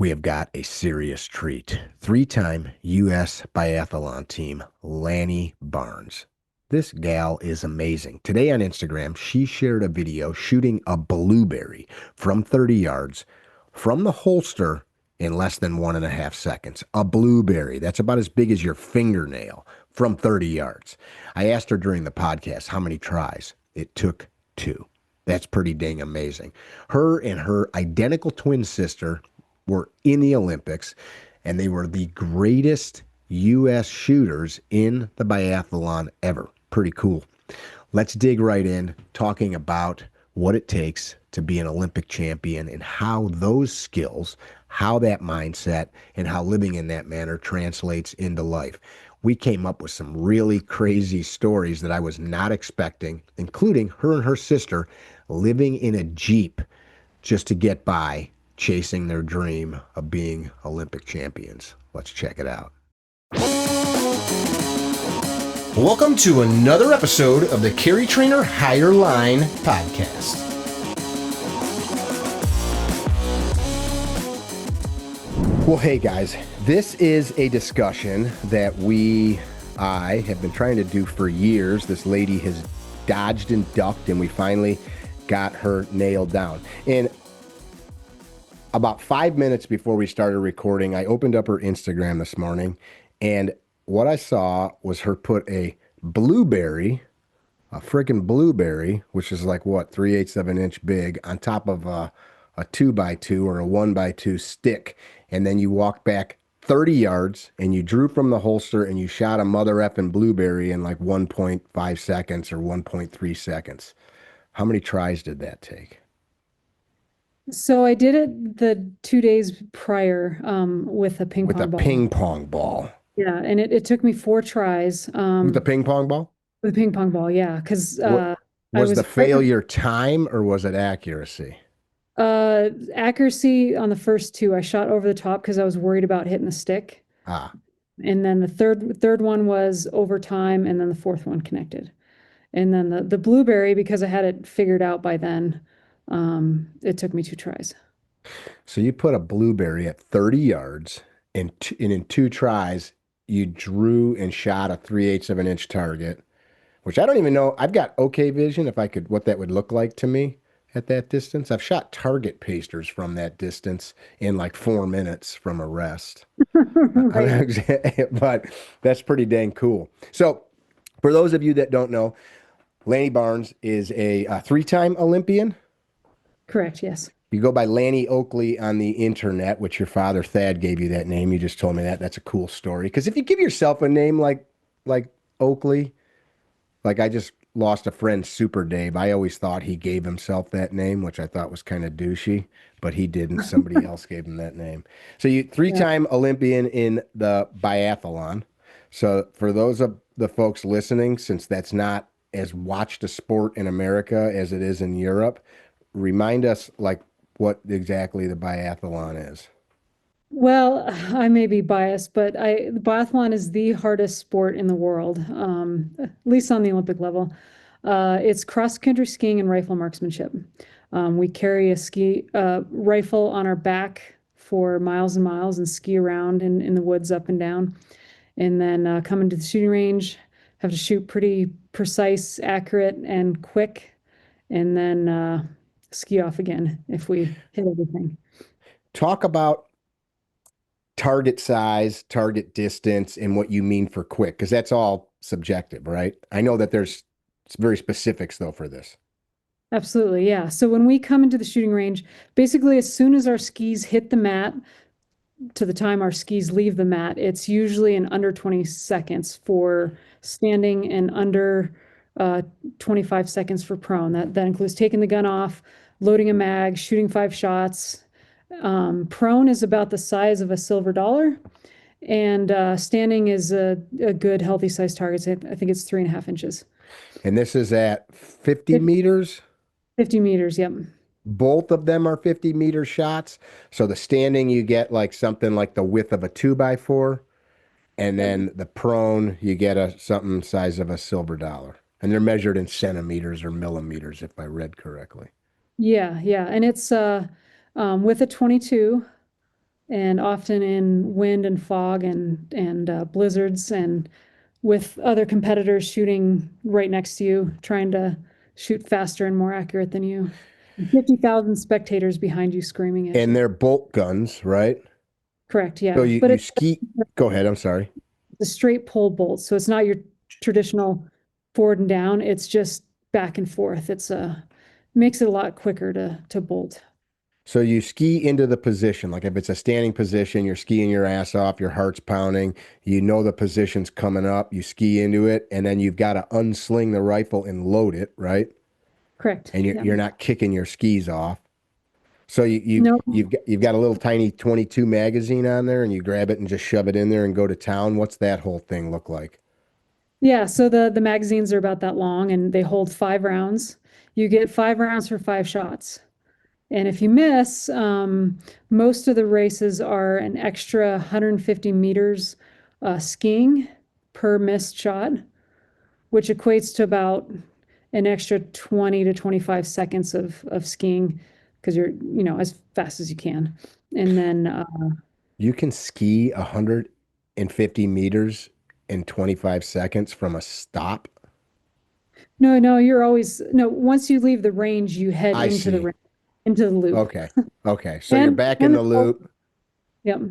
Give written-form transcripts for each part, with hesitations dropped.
We have got a serious treat. Three-time U.S. biathlon team, Lanny Barnes. This gal is amazing. Today on Instagram, she shared a video shooting a blueberry from 30 yards from the holster in less than 1.5 seconds. A blueberry. That's about as big as your fingernail from 30 yards. I asked her during the podcast how many tries. It took 2. That's pretty dang amazing. Her and her identical twin sister were in the Olympics, and they were the greatest U.S. shooters in the biathlon ever. Pretty cool. Let's dig right in, talking about what it takes to be an Olympic champion and how those skills, how that mindset, and how living in that manner translates into life. We came up with some really crazy stories that I was not expecting, including her and her sister living in a Jeep just to get by, chasing their dream of being Olympic champions. Let's check it out. Welcome to another episode of the Carry Trainer Higher Line podcast. Well, hey guys, this is a discussion that I have been trying to do for years. This lady has dodged and ducked, and we finally got her nailed down. And about 5 minutes before we started recording, I opened up her Instagram this morning, and what I saw was her put a blueberry, a freaking blueberry, which is like what, 3/8 of an inch big, on top of a 2x2 or a 1x2 stick. And then you walked back 30 yards and you drew from the holster and you shot a mother effing blueberry in like 1.5 seconds or 1.3 seconds. How many tries did that take? So I did it the 2 days prior with a ping With pong a ball. ping pong ball. Yeah, and it took me 4 tries With the ping pong ball? with a ping pong ball. Yeah, because What I was was the afraid of failure time or was it accuracy? accuracy on the first two. I shot over the top because I was worried about hitting the stick. Ah, And then the third one was over time, and then the fourth one connected. And then the blueberry, because I had it figured out by then, it took me 2 tries. so you put a blueberry at 30 yards and in 2 tries, you drew and shot a 3/8 of an inch target, which I don't even know. I've got okay vision if I could, what that would look like to me at that distance. I've shot target pasters from that distance in like 4 minutes from a rest. Right. But that's pretty dang cool. So for those of you that don't know, Lanny Barnes is a three-time Olympian. Correct, yes. You go by Lanny Oakley on the internet, which your father Thad gave you that name. You just told me that. That's a cool story. Because if you give yourself a name like Oakley, like I just lost a friend, Super Dave. I always thought he gave himself that name, which I thought was kind of douchey, but he didn't. Somebody else gave him that name. So you Yeah. three-time Olympian in the biathlon. So for those of the folks listening, since that's not as watched a sport in America as it is in Europe, remind us like what exactly the biathlon is. Well, I may be biased, but the biathlon is the hardest sport in the world, at least on the Olympic level. It's cross-country skiing and rifle marksmanship. We carry a ski rifle on our back for miles and miles and ski around in the woods up and down. And then come into the shooting range, have to shoot pretty precise, accurate, and quick, and then ski off again if we hit everything. Talk about target size, target distance, and what you mean for quick, because that's all subjective, right? I know that there's very specifics though for this. Absolutely, yeah. So when we come into the shooting range, basically as soon as our skis hit the mat to the time our skis leave the mat, it's usually in under 20 seconds for standing and under 25 seconds for prone. That includes taking the gun off, loading a mag, shooting 5 shots. Prone is about the size of a silver dollar, and standing is a good healthy size target. So I think it's 3.5 inches. And this is at 50 meters. 50 meters, yep. Both of them are 50-meter shots. So the standing, you get like something like the width of a 2x4. And then the prone, you get a something size of a silver dollar. And they're measured in centimeters or millimeters, if I read correctly. Yeah, yeah. And it's with a 22, and often in wind and fog and blizzards, and with other competitors shooting right next to you, trying to shoot faster and more accurate than you. 50,000 spectators behind you screaming at And you. they're bolt guns, right? Correct, So yeah. But you it's ski. Go ahead. I'm sorry. a straight pole bolt, so it's not your traditional forward and down. It's just back and forth. Makes it a lot quicker to bolt. So you ski into the position. Like if it's a standing position, you're skiing your ass off, your heart's pounding, you know the position's coming up, you ski into it, and then you've got to unsling the rifle and load it, right? Correct. And Yeah. you're not kicking your skis off. So No. you've got a little tiny 22 magazine on there, and you grab it and just shove it in there and go to town. What's that whole thing look like? Yeah, so the magazines are about that long and they hold 5 rounds. You get 5 rounds for 5 shots. And if you miss, most of the races are an extra 150 meters skiing per missed shot, which equates to about an extra 20 to 25 seconds of skiing because you're, as fast as you can. And then, You can ski 150 meters in 25 seconds from a stop. no, no, no, once you leave the range, you head I into the see. range, into the loop. Okay. Okay. So you're And, back in and the loop. Yep.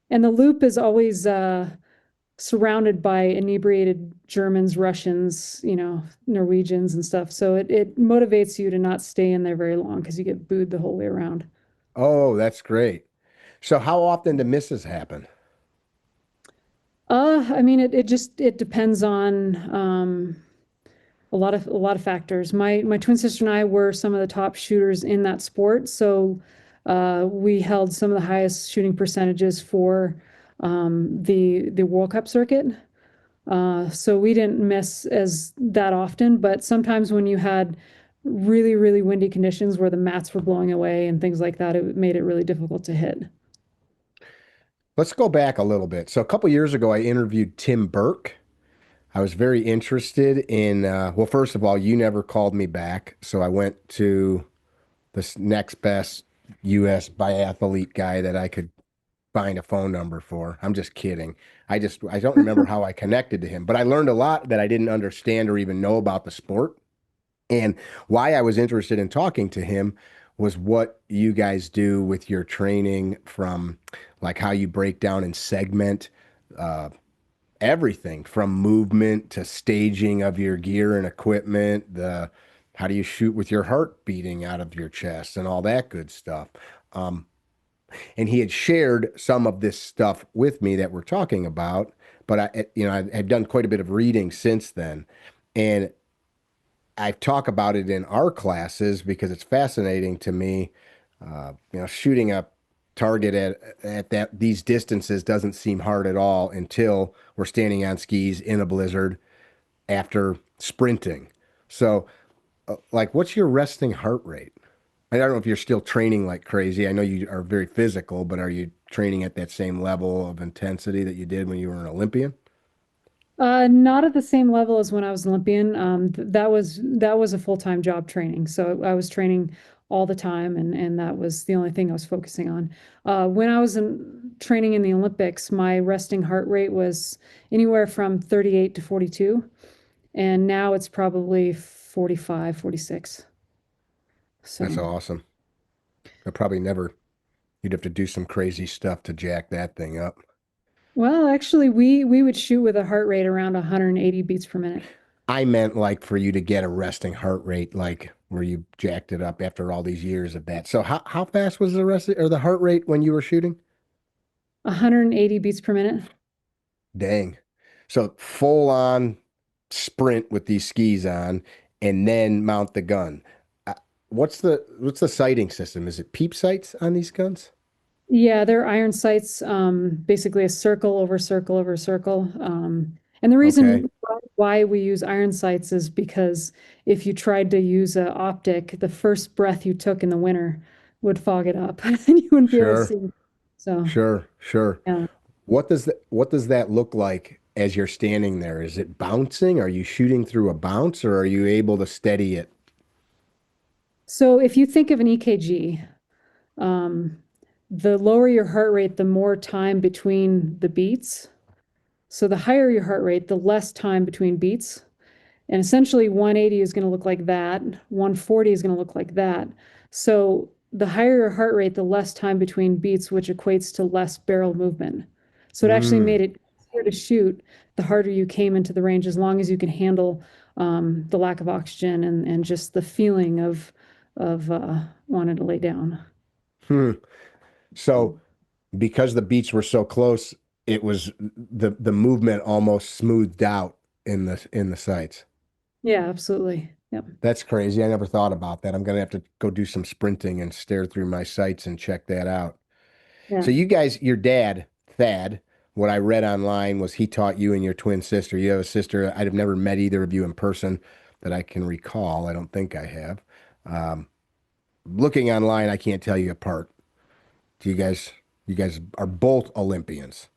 And the loop is always surrounded by inebriated Germans, Russians, Norwegians and stuff. So it motivates you to not stay in there very long because you get booed the whole way around. Oh, that's great. So how often do misses happen? I mean, it depends on a lot of factors. My twin sister and I were some of the top shooters in that sport, so we held some of the highest shooting percentages for the World Cup circuit. So we didn't miss as that often, but sometimes when you had really, really windy conditions where the mats were blowing away and things like that, it made it really difficult to hit. Let's go back a little bit. So a couple years ago, I interviewed Tim Burke. I was very interested in, well, first of all, you never called me back. So I went to the next best U.S. biathlete guy that I could find a phone number for. I'm just kidding. I don't remember how I connected to him, but I learned a lot that I didn't understand or even know about the sport. And why I was interested in talking to him was what you guys do with your training, from like how you break down and segment uh, everything from movement to staging of your gear and equipment, the how do you shoot with your heart beating out of your chest and all that good stuff. Um, and he had shared some of this stuff with me that we're talking about, but I had done quite a bit of reading since then, and I talk about it in our classes because it's fascinating to me. Shooting a target at that these distances doesn't seem hard at all until we're standing on skis in a blizzard after sprinting. So, like, what's your resting heart rate? I don't know if you're still training like crazy. I know you are very physical, but are you training at that same level of intensity that you did when you were an Olympian? Not at the same level as when I was Olympian. That was a full-time job training. So I was training all the time and that was the only thing I was focusing on. When I was training in the Olympics, my resting heart rate was anywhere from 38 to 42, and now it's probably 45, 46. That's So, awesome. I probably never, you'd have to do some crazy stuff to jack that thing up. well, actually, we would shoot with a heart rate around 180 beats per minute. I meant like for you to get a resting heart rate, like where you jacked it up after all these years of that. So how fast was the rest or the heart rate when you were shooting? 180 beats per minute. Dang. So full on sprint with these skis on and then mount the gun. Uh, what's the sighting system? Is it peep sights on these guns? Yeah, they're iron sights, basically a circle over circle over circle. And the Okay. reason why we use iron sights is because if you tried to use an optic, the first breath you took in the winter would fog it up and you wouldn't be able to Sure. see. So, Sure. Sure. yeah. What does that look like as you're standing there? Is it bouncing? Are you shooting through a bounce or are you able to steady it? So if you think of an EKG, um, the lower your heart rate, the more time between the beats. So the higher your heart rate, the less time between beats. And essentially 180 is going to look like that. 140 is going to look like that. So the higher your heart rate, the less time between beats, which equates to less barrel movement. So it actually made Mm. it easier to shoot the harder you came into the range, as long as you can handle the lack of oxygen and just the feeling of wanting to lay down. Hmm. So because the beats were so close, it was the movement almost smoothed out in the sights. Yeah, absolutely. Yep. That's crazy. I never thought about that. I'm gonna have to go do some sprinting and stare through my sights and check that out. Yeah. So you guys, your dad, Thad, what I read online was he taught you and your twin sister. You have a sister. I'd have never met either of you in person that I can recall. I don't think I have. Um, Looking online, I can't tell you apart. Do you guys are both Olympians.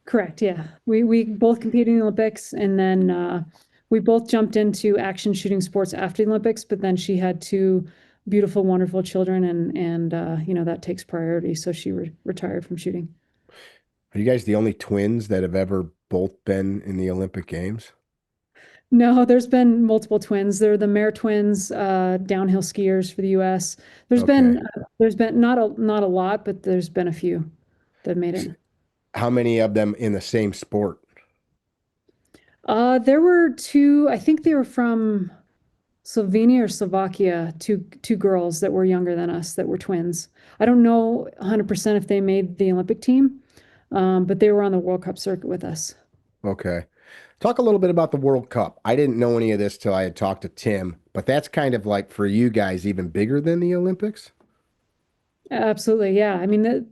Correct, yeah. We both competed in the Olympics, and then we both jumped into action shooting sports after the Olympics, but then she had two beautiful, wonderful children, and you know, that takes priority, so she retired from shooting. Are you guys the only twins that have ever both been in the Olympic Games? No, there's been multiple twins. They're the Mare twins, downhill skiers for the US. Okay. There's been not a lot, but there's been a few that made S- it. How many of them in the same sport? There were two, I think they were from Slovenia or Slovakia, two girls that were younger than us that were twins. I don't know 100% if they made the Olympic team, but they were on the World Cup circuit with us. Okay. Talk a little bit about the World Cup. I didn't know any of this till I had talked to Tim, but that's kind of like for you guys even bigger than the Olympics? Absolutely, yeah. I mean,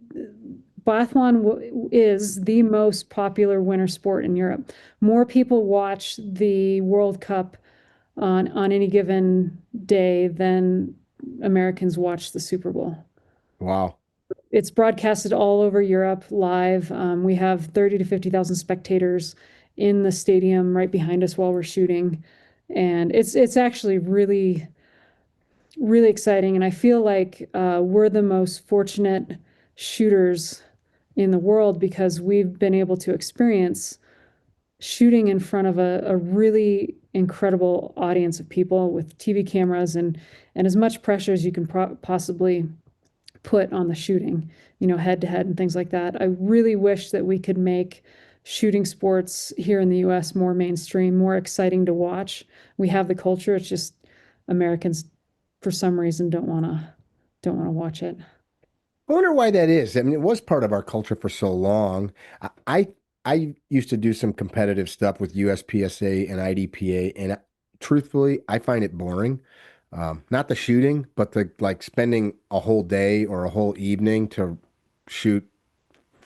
biathlon is the most popular winter sport in Europe. More people watch the World Cup on any given day than Americans watch the Super Bowl. Wow. It's broadcasted all over Europe live. We have 30 to 50,000 spectators in the stadium right behind us while we're shooting. And it's actually really exciting. And I feel like we're the most fortunate shooters in the world because we've been able to experience shooting in front of a really incredible audience of people with TV cameras and as much pressure as you can possibly put on the shooting, you know, head to head and things like that. I really wish that we could make shooting sports here in the US more mainstream, more exciting to watch. We have the culture, it's just Americans for some reason don't want to watch it. I wonder why that is. I mean, it was part of our culture for so long. I I, I used to do some competitive stuff with USPSA and IDPA, and truthfully, I find it boring. Not the shooting, but the like spending a whole day or a whole evening to shoot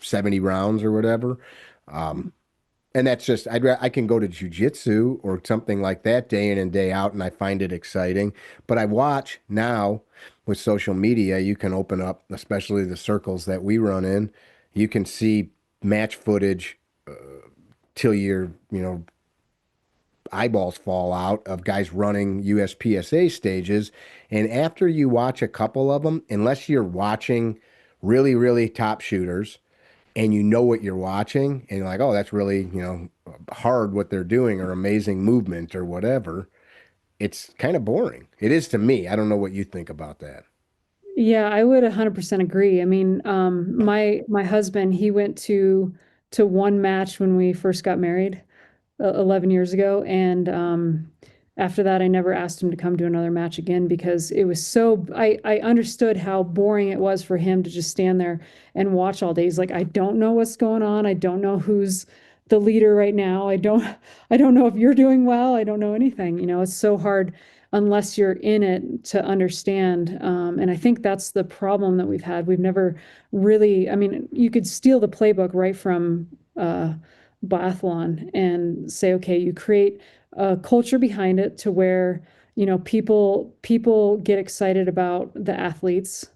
70 rounds or whatever. Um, and that's just I can go to jujitsu or something like that day in and day out, and I find it exciting. But I watch now with social media, you can open up, especially the circles that we run in, you can see match footage till your, eyeballs fall out of guys running USPSA stages. And after you watch a couple of them, unless you're watching really, really top shooters, and you know what you're watching and you're like, oh, that's really, hard what they're doing or amazing movement or whatever, it's kind of boring. It is to me. I don't know what you think about that. Yeah, I would 100% agree. I mean, my husband, he went to one match when we first got married 11 years ago. And after that, I never asked him to come to another match again because it was I understood how boring it was for him to just stand there and watch all day. He's like, I don't know what's going on. I don't know who's the leader right now. I don't know if you're doing well. I don't know anything. You know, it's so hard unless you're in it to understand. And I think that's the problem that we've had. We've never really, I mean, you could steal the playbook right from biathlon and say, okay, you create a culture behind it to where, you know, people get excited about the athletes.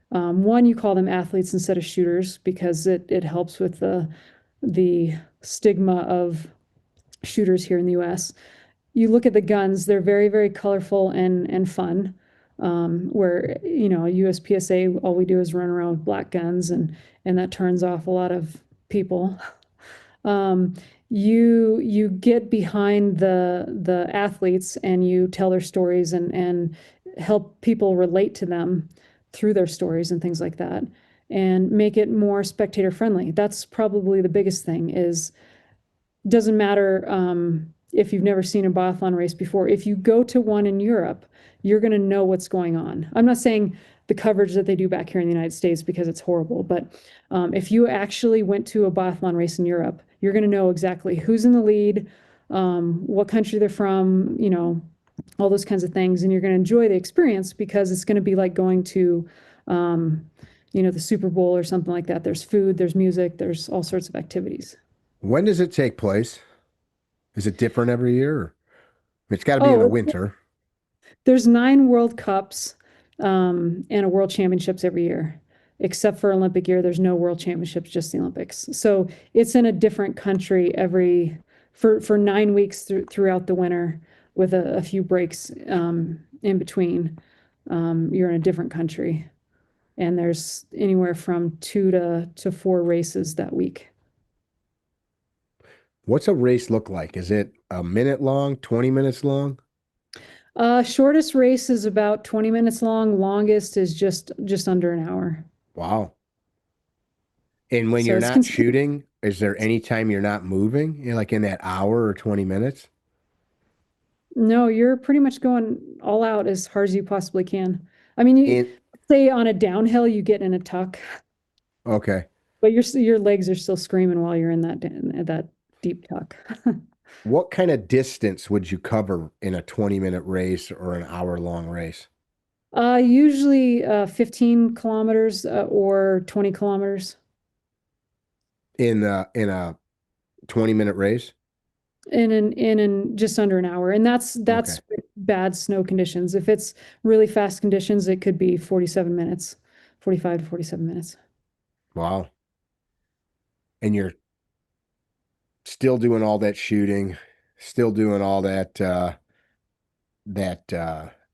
One, you call them athletes instead of shooters because it helps with the stigma of shooters here in the US. You look at the guns, they're very colorful and fun. where, USPSA, all we do is run around with black guns, and that turns off a lot of people. Um, you get behind the athletes, and you tell their stories, and help people relate to them through their stories and things like that, and make it more spectator friendly. That's probably the biggest thing. Is doesn't matter if you've never seen a biathlon race before. If you go to one in Europe, you're going to know what's going on. I'm not saying the coverage that they do back here in the United States, because it's horrible, but if you actually went to a biathlon race in Europe, you're going to know exactly who's in the lead, what country they're from, all those kinds of things, and you're going to enjoy the experience, because it's going to be like going to the Super Bowl or something like that. There's food, there's music, there's all sorts of activities. When does it take place? Is it different every year? It's got to be in the Oh, winter. there's 9 World Cups, and a World Championships every year. Except for Olympic year, there's no World Championships, just the Olympics. So it's in a different country for 9 weeks throughout the winter, with a few breaks in between. You're in a different country, and there's anywhere from 2 to 4 races that week. What's a race look like? Is it a minute long, 20 minutes long? Shortest race is about 20 minutes long. Longest is just under an hour. Wow. And when So you're it's not considered. shooting, is there any time you're not moving? Like in that hour or 20 minutes? No, you're pretty much going all out as hard as you possibly can. I mean, you In say on a downhill, you get in a tuck, okay. but your legs are still screaming while you're in that deep tuck. What kind of distance would you cover in a 20-minute race or an hour-long race? Usually 15 kilometers or 20 kilometers In a 20-minute race? in just under an hour, and that's Okay. with bad snow conditions. If it's really fast conditions, it could be 47 minutes, 45 to 47 minutes. Wow. And you're still doing all that shooting, still doing all that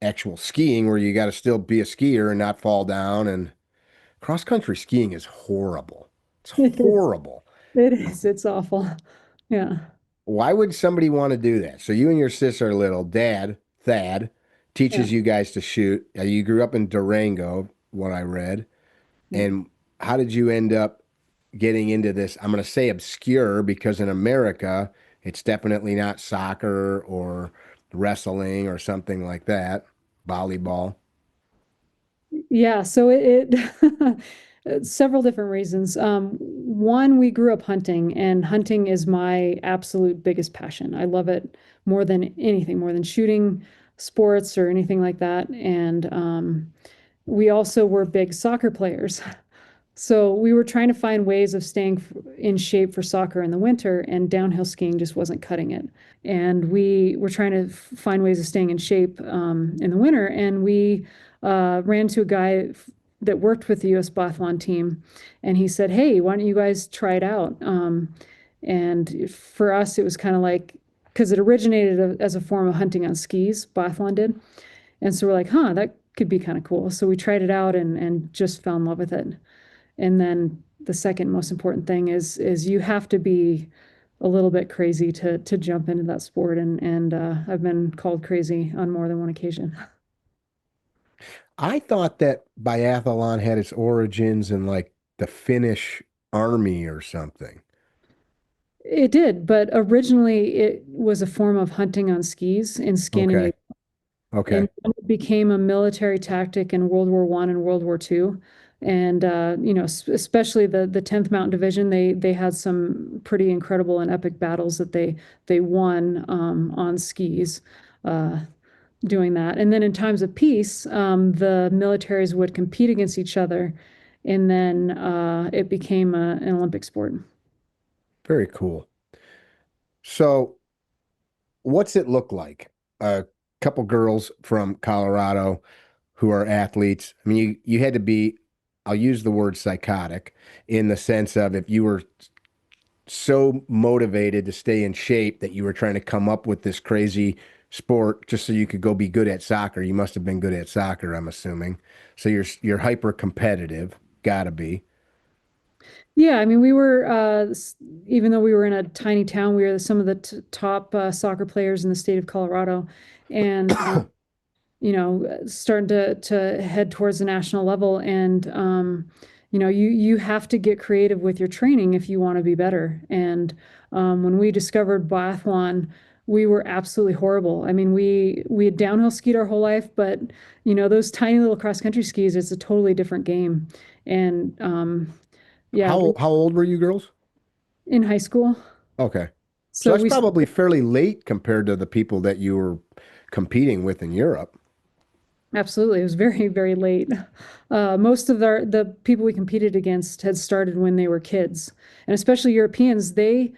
actual skiing where you got to still be a skier and not fall down. And cross country skiing is horrible. It's It is. horrible. It is. It's awful. Yeah. Why would somebody want to do that? So you and your sister are little. Dad, Thad, Yeah. teaches you guys to shoot. You grew up in Durango, what I read. Yeah. And how did you end up getting into this? I'm going to say obscure because in America, it's definitely not soccer or wrestling or something like that, volleyball. Yeah, so several different reasons. One, we grew up hunting, and hunting is my absolute biggest passion. I love it more than anything, more than shooting sports or anything like that. And we also were big soccer players. So we were trying to find ways of staying in shape for soccer in the winter, and downhill skiing just wasn't cutting it. And we were trying to find ways of staying in shape in the winter, and we ran to a guy that worked with the U.S. biathlon team, and he said, "Hey, why don't you guys try it out?" And for us, it was kind of like, because it originated as a form of hunting on skis, biathlon did, and so we're like, "Huh, that could be kind of cool." So we tried it out, and just fell in love with it. And then the second most important thing is you have to be a little bit crazy to jump into that sport, and I've been called crazy on more than one occasion. I thought that biathlon had its origins in like the Finnish army or something. It did, but originally it was a form of hunting on skis in Okay. Scandinavia. And Okay. it became a military tactic in World War I and World War II. And especially the 10th Mountain Division, they had some pretty incredible and epic battles that they won on skis uh, doing that. And then in times of peace, the militaries would compete against each other, and then it became an Olympic sport. Very cool. So what's it look like? A couple girls from Colorado who are athletes. I mean, you had to be, I'll use the word psychotic in the sense of if you were so motivated to stay in shape that you were trying to come up with this crazy sport just so you could go be good at soccer. You must have been good at soccer, I'm assuming. So you're hyper competitive, gotta be. Yeah, I mean, we were, even though we were in a tiny town, we were some of the t top soccer players in the state of Colorado. And starting to head towards the national level. And you have to get creative with your training if you want to be better. And when we discovered biathlon, we were absolutely horrible. I mean, we had downhill skied our whole life, but those tiny little cross country skis, it's a totally different game. And yeah, How old were you girls? in high school. Okay. So So that's we probably fairly late compared to the people that you were competing with in Europe. Absolutely. It was very, very late. Most of the people we competed against had started when they were kids. And especially Europeans, they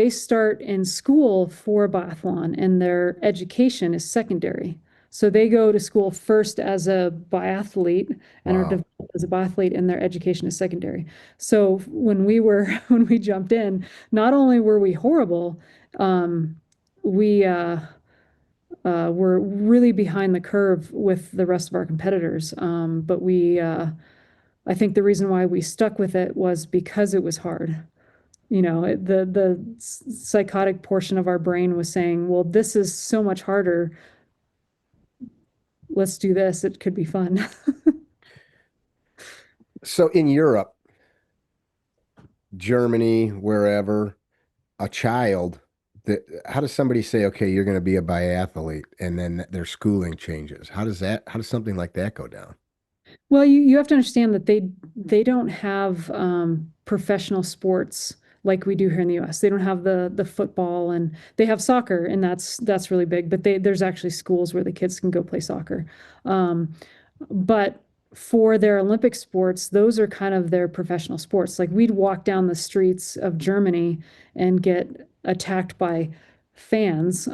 start in school for biathlon and their education is secondary. So they go to school first as a biathlete and are Wow. developed as a biathlete and their education is secondary. So when we were when we jumped in, not only were we horrible, we we're really behind the curve with the rest of our competitors. But I think the reason why we stuck with it was because it was hard. The psychotic portion of our brain was saying, well, this is so much harder. Let's do this. It could be fun. So in Europe, Germany, wherever, a child that how does somebody say, okay, you're going to be a biathlete and then their schooling changes? How does something like that go down? Well, you have to understand that they don't have professional sports like we do here in the US. They don't have the football and they have soccer and that's really big, but there's actually schools where the kids can go play soccer. Um, but for their Olympic sports, those are kind of their professional sports. Like we'd walk down the streets of Germany and get attacked by fans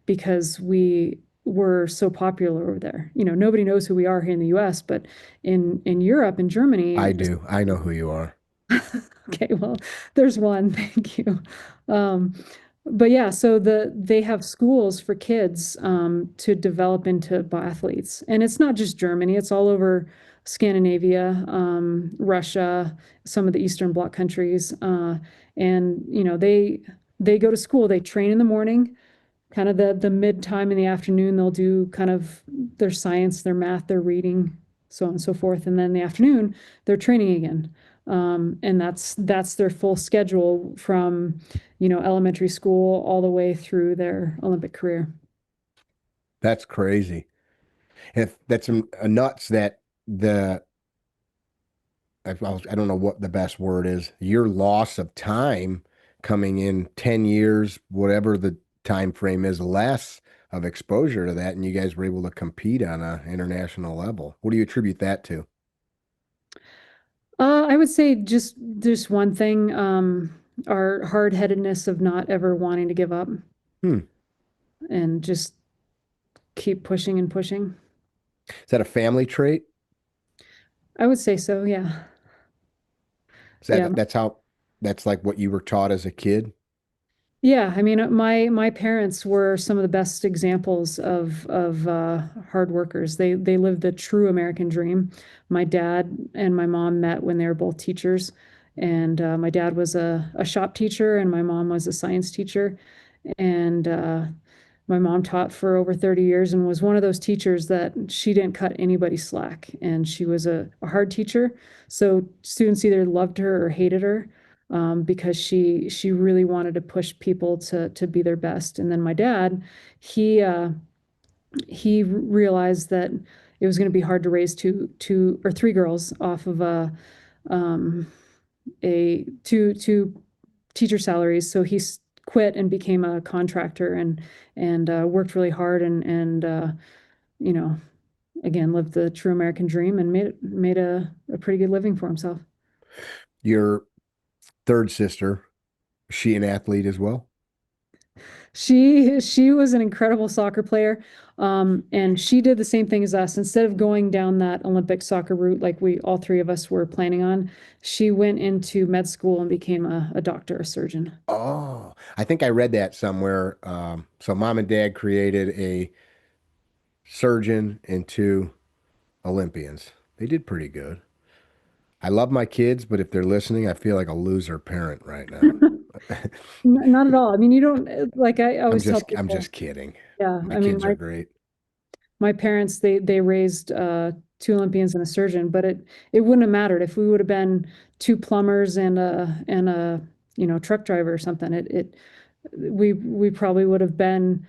because we were so popular over there. Nobody knows who we are here in the US, but in Europe, in Germany, I do. I know who you are. okay, well, there's one. Thank you. Um, but yeah, so they have schools for kids to develop into biathletes, and it's not just Germany; it's all over Scandinavia, Russia, some of the Eastern Bloc countries, and they go to school. They train in the morning, kind of the mid time in the afternoon. They'll do kind of their science, their math, their reading, so on and so forth, and then in the afternoon they're training again. And that's their full schedule from, elementary school all the way through their Olympic career. That's crazy. If that's a nuts that the I don't know what the best word is. Your loss of time coming in 10 years, whatever the time frame is, less of exposure to that, and you guys were able to compete on a international level. What do you attribute that to? I would say just one thing, our hard-headedness of not ever wanting to give up Hmm. and just keep pushing and pushing. Is that a family trait? I would say so, yeah. Is Yeah. that's how that's like what you were taught as a kid? Yeah, I mean, my parents were some of the best examples of hard workers. They lived the true American dream. My dad and my mom met when they were both teachers, and my dad was a shop teacher, and my mom was a science teacher, and my mom taught for over 30 years and was one of those teachers that she didn't cut anybody slack, and she was a hard teacher. So students either loved her or hated her because she really wanted to push people to be their best. And then my dad, he he realized that it was going to be hard to raise two or three girls off of um, a two teacher salaries. So he quit and became a contractor and worked really hard and you know again lived the true American dream and made a pretty good living for himself. Your third sister, is she an athlete as well? She was an incredible soccer player. And she did the same thing as us. Instead of going down that Olympic soccer route like we all three of us were planning on, she went into med school and became a doctor, a surgeon. Oh, I think I read that somewhere. So mom and dad created a surgeon and two Olympians. They did pretty good. I love my kids, but if they're listening, I feel like a loser parent right now. Not at all. I mean, you don't like I always tell I'm people, just kidding. yeah, My I mean, kids are great. my parents they raised two Olympians and a surgeon, but it wouldn't have mattered if we would have been two plumbers and a truck driver or something. It we probably would have been,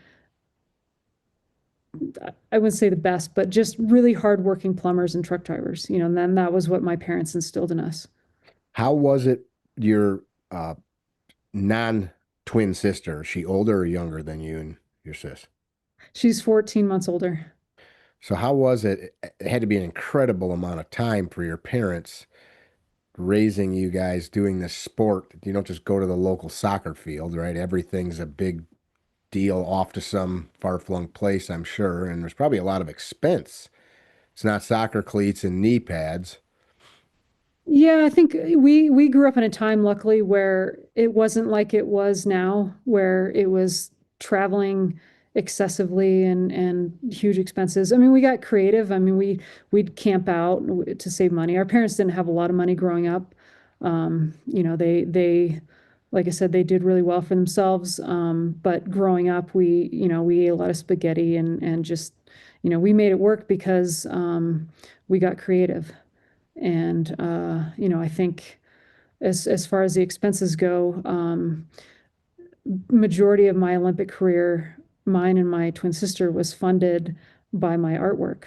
I wouldn't say the best, but just really hardworking plumbers and truck drivers, and then that was what my parents instilled in us. How was it your uh, non-twin sister? Is she older or younger than you and your sis? She's 14 months older. So how was it? It had to be an incredible amount of time for your parents raising you guys doing this sport. You don't just go to the local soccer field, right? Everything's a big deal off to some far-flung place, I'm sure, and there's probably a lot of expense. It's not soccer cleats and knee pads. Yeah, I think we grew up in a time, luckily, where it wasn't like it was now, where it was traveling excessively and huge expenses. I mean, we got creative. I mean, we'd camp out to save money. Our parents didn't have a lot of money growing up. They like I said, they did really well for themselves. But growing up, we ate a lot of spaghetti and just, we made it work because we got creative. And I think as far as the expenses go, majority of my Olympic career, mine and my twin sister, was funded by my artwork.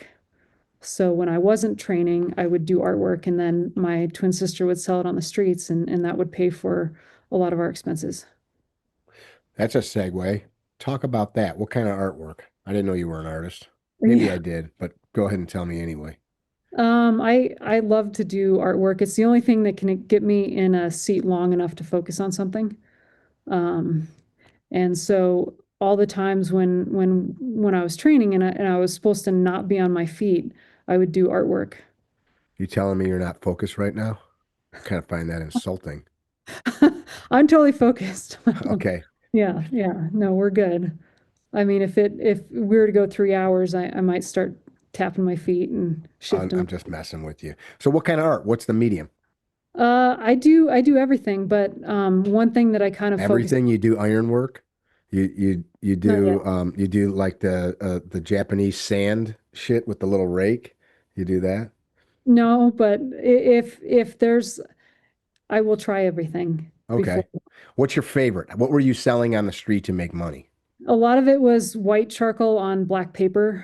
So when I wasn't training, I would do artwork, and then my twin sister would sell it on the streets, and that would pay for a lot of our expenses. That's a segue. Talk about that. What kind of artwork? I didn't know you were an artist. Maybe I Yeah. did, but go ahead and tell me anyway. I love to do artwork. It's the only thing that can get me in a seat long enough to focus on something. Um, And so all the times when I was training and I was supposed to not be on my feet, I would do artwork. You telling me you're not focused right now? I kind of find that insulting. I'm totally focused. Okay, Yeah, yeah. No, we're good. I mean, if we were to go 3 hours, I might start tapping my feet and I'm shifting. just messing with you. So what kind of art? What's the medium? I do everything, but one thing that I kind of focus Everything you do ironwork? not yet. You do like the Japanese sand shit with the little rake? You do that? No, but if there's I will try everything before. Okay. What's your favorite? What were you selling on the street to make money? A lot of it was white charcoal on black paper.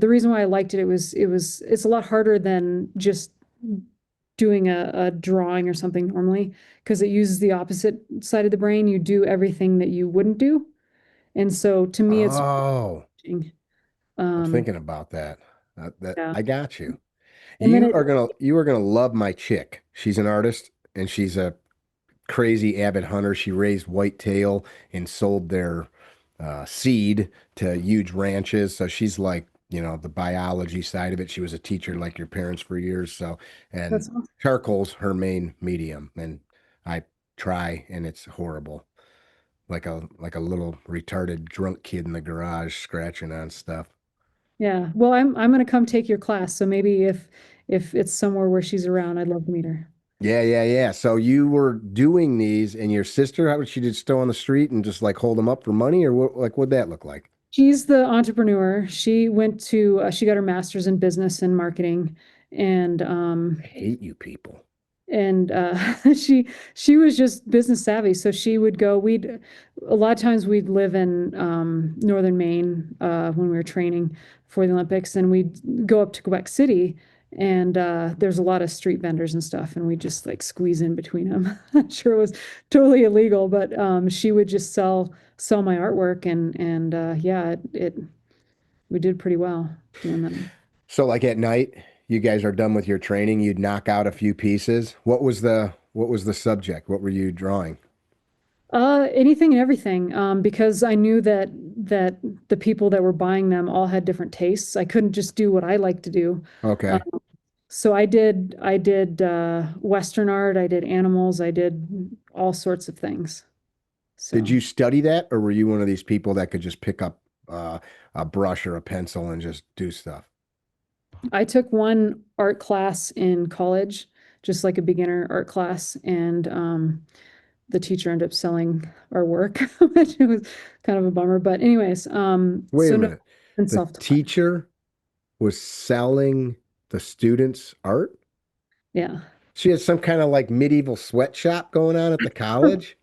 The reason why I liked it, it's a lot harder than just doing a drawing or something normally because it uses the opposite side of the brain. You do everything that you wouldn't do. And so to me, it's Oh, I'm um, thinking about that. That yeah. I got you. And then You are gonna love my chick. She's an artist and she's a crazy avid hunter. She raised whitetail and sold their seed to huge ranches. So she's like, the biology side of it. She was a teacher like your parents for years. So, and that's awesome. charcoal's her main medium. And I try and it's horrible. Like a little retarded drunk kid in the garage scratching on stuff. Yeah. Well, I'm gonna come take your class. So maybe if it's somewhere where she's around, I'd love to meet her. Yeah, yeah, yeah. So you were doing these and your sister, how would she just stow on the street and just like hold them up for money or what, like what'd that look like? She's the entrepreneur. She got her master's in business and marketing, and I hate you people. she was just business savvy. So she would go. We'd A lot of times we'd live in northern Maine when we were training for the Olympics, and we'd go up to Quebec City. And there's a lot of street vendors and stuff, and we just like squeeze in between them. I'm sure it was totally illegal, but she would just sell my artwork, and yeah, it we did pretty well doing that. So like at night, you guys are done with your training, you'd knock out a few pieces. What was the subject? What were you drawing? Anything and everything, because I knew that the people that were buying them all had different tastes. I couldn't just do what I like to do. Uh, Okay. so I did Western art, I did animals, I did all sorts of things. Did So you study that, or were you one of these people that could just pick up a brush or a pencil and just do stuff? I took one art class in college, just like a beginner art class, and the teacher ended up selling our work, which was kind of a bummer. But anyways, Wait a so no, minute. and The self-taught. teacher was selling the students art? Yeah, She had some kind of like medieval sweatshop going on at the college.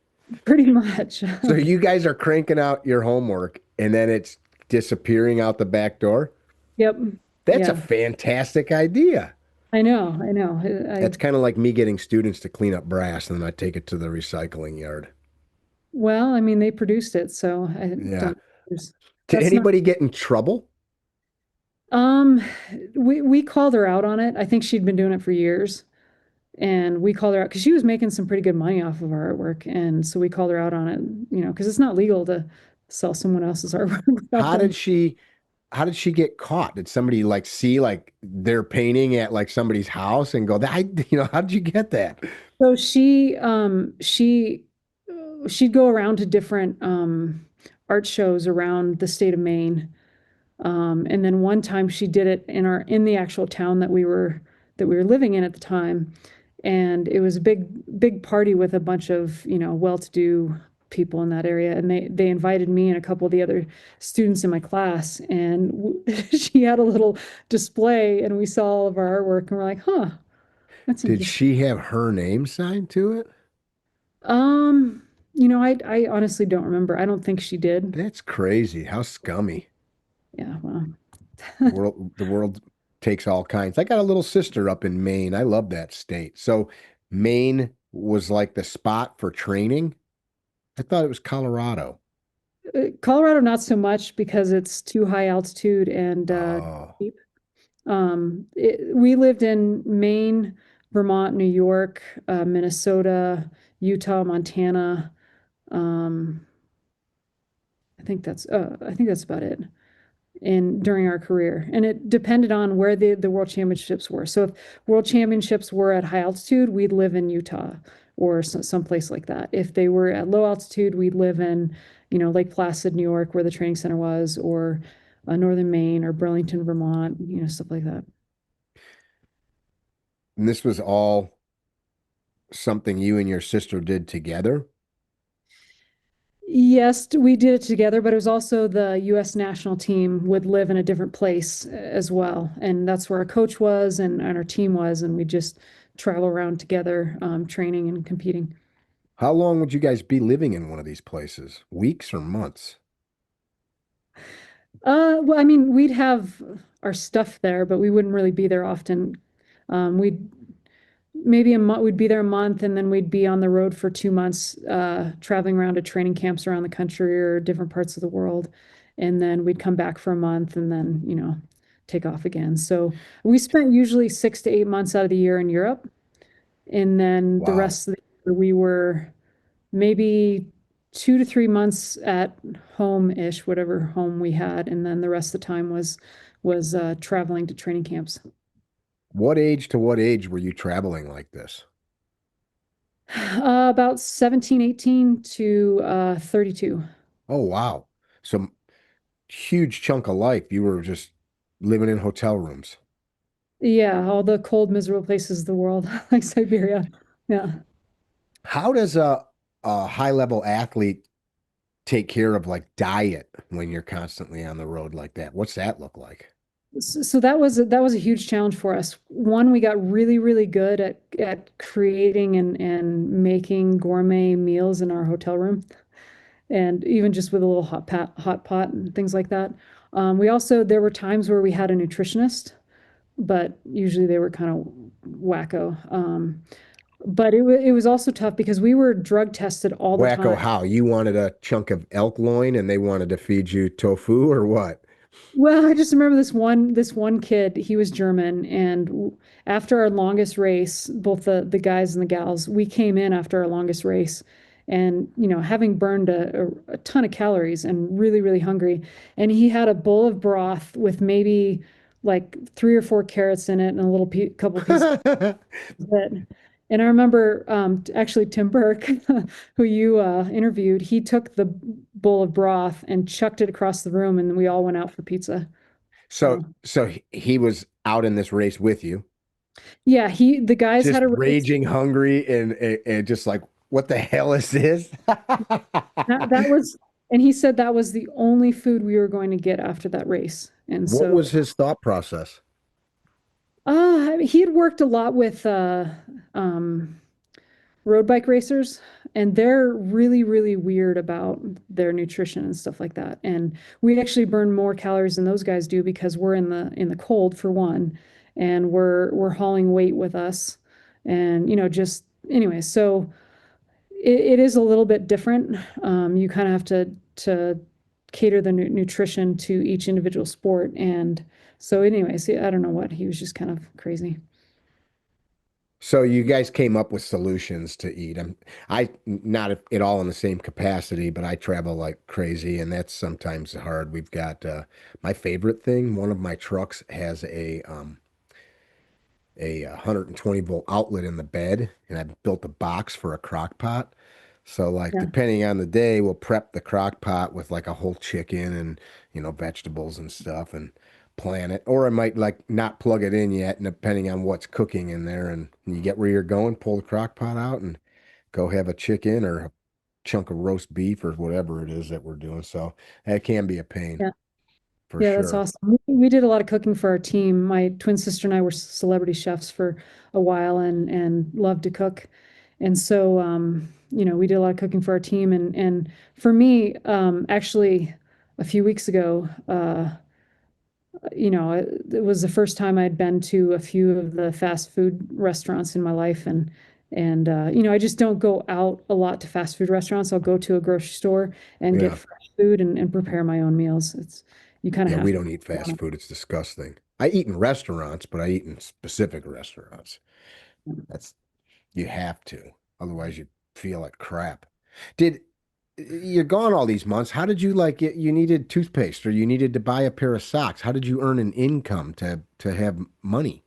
pretty much. So you guys are cranking out your homework and then it's disappearing out the back door. Yep. That's a Yeah. fantastic idea. I know. I know. That's kind of like me getting students to clean up brass and then I take it to the recycling yard. Well, I mean, they produced it, so I Yeah. don't. There's, Did that's not. anybody get in trouble? Um, we called her out on it. I think she'd been doing it for years, and we called her out because she was making some pretty good money off of our artwork, and so we called her out on it. Because it's not legal to sell someone else's artwork without How did them. she how did she get caught? Did somebody like see like their painting at like somebody's house and go, how did you get that? So she'd go around to different art shows around the state of Maine. And then one time she did it in the actual town that we were living in at the time. And it was a big party with a bunch of, well-to-do people in that area. And they invited me and a couple of the other students in my class. And she had a little display and we saw all of our artwork and we're like, huh, that's Did interesting. she have her name signed to it? Um, I honestly don't remember. I don't think she did. That's crazy. How scummy. Yeah, well. The world takes all kinds. I got a little sister up in Maine. I love that state. So Maine was like the spot for training. I thought it was Colorado. Colorado, not so much because it's too high altitude and Oh, cheap. We lived in Maine, Vermont, New York, Minnesota, Utah, Montana. Um, I think that's about it. In during our career, and it depended on where the world championships were. So if world championships were at high altitude, we'd live in Utah or someplace like that. If they were at low altitude, we'd live in, Lake Placid, New York, where the training center was, or northern Maine or Burlington, Vermont, stuff like that. and this was all something you and your sister did together. Yes, we did it together, but it was also the U.S. national team would live in a different place as well. And that's where our coach was and our team was. And we just travel around together, training and competing. How long would you guys be living in one of these places? Weeks or months? Well, I mean, we'd have our stuff there, but we wouldn't really be there often. We'd maybe a month, we'd be there a month, and then we'd be on the road for 2 months, traveling around to training camps around the country or different parts of the world. And then we'd come back for a month and then, take off again. So we spent usually 6 to 8 months out of the year in Europe. And then the Wow. rest of the year we were maybe 2 to 3 months at home-ish, whatever home we had. And then the rest of the time was traveling to training camps. What age to what age were you traveling like this? About 17, 18 to 32. Oh, wow. So huge chunk of life. You were just living in hotel rooms. Yeah, all the cold, miserable places of the world, like Siberia. Yeah. How does a high level athlete take care of like diet when you're constantly on the road like that? What's that look like? So that was a huge challenge for us. One, we got really, really good at creating and making gourmet meals in our hotel room, and even just with a little hot pot and things like that. We also there were times where we had a nutritionist, but usually they were kind of wacko. But it was also tough because we were drug tested all the Wacko time. how? You wanted a chunk of elk loin and they wanted to feed you tofu or what? Well, I just remember this one kid, he was German, and after our longest race, both the guys and the gals, we came in after our longest race, and having burned a ton of calories and really, really hungry. And he had a bowl of broth with maybe like 3 or 4 carrots in it and a little couple pieces of it. And I remember actually Tim Burke, who you interviewed, he took the bowl of broth and chucked it across the room, and we all went out for pizza. So, So he was out in this race with you, yeah, the guys just had a race. raging hungry and just like, what the hell is this? That was, and he said that was the only food we were going to get after that race. And What so, was his thought process? I mean, he had worked a lot with um, road bike racers, and they're really, really weird about their nutrition and stuff like that. And we actually burn more calories than those guys do because we're in the cold for one, and we're hauling weight with us, and just anyway. So it is a little bit different. You kind of have to cater the nutrition to each individual sport, and so anyways, I don't know what he was just kind of crazy. So you guys came up with solutions to eat. I not at all in the same capacity, but I travel like crazy, and that's sometimes hard. We've got my favorite thing. One of my trucks has a 120 volt outlet in the bed, and I built a box for a crock pot. So like Yeah, depending on the day, we'll prep the crock pot with like a whole chicken and vegetables and stuff and plan it. Or I might like not plug it in yet, and depending on what's cooking in there, and you get where you're going, pull the crock pot out and go have a chicken or a chunk of roast beef or whatever it is that we're doing. So that can be a pain yeah. for Yeah, that's sure. awesome. We did a lot of cooking for our team. My twin sister and I were celebrity chefs for a while, and loved to cook. And so, we did a lot of cooking for our team. And for me, actually, a few weeks ago, it was the first time I'd been to a few of the fast food restaurants in my life, and I just don't go out a lot to fast food restaurants. I'll go to a grocery store and get Yeah. fresh food and prepare my own meals. It's you kind of Yeah, have we to. don't eat fast food. It's disgusting. I eat in restaurants, but I eat in specific restaurants. That's You have to. Otherwise you feel like crap. Did You're gone all these months. How did you like it? You needed toothpaste or you needed to buy a pair of socks. How did you earn an income to have money?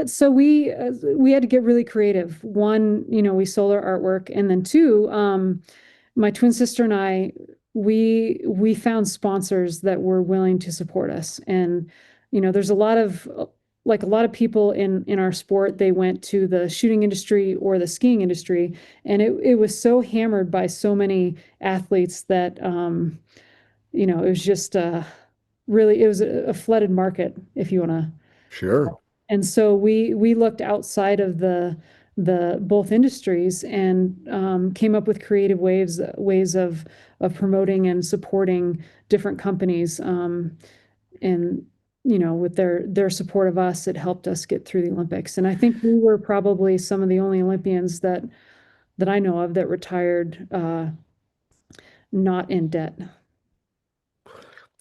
So we had to get really creative. One, we sold our artwork, and then two, my twin sister and I, we found sponsors that were willing to support us. And there's a lot of like a lot of people in our sport, they went to the shooting industry or the skiing industry, and it was so hammered by so many athletes that it was just really it was a flooded market, if you want to. Sure. And so we looked outside of the both industries, and came up with creative ways of promoting and supporting different companies. And with their support of us, it helped us get through the Olympics. And I think we were probably some of the only Olympians that I know of that retired not in debt.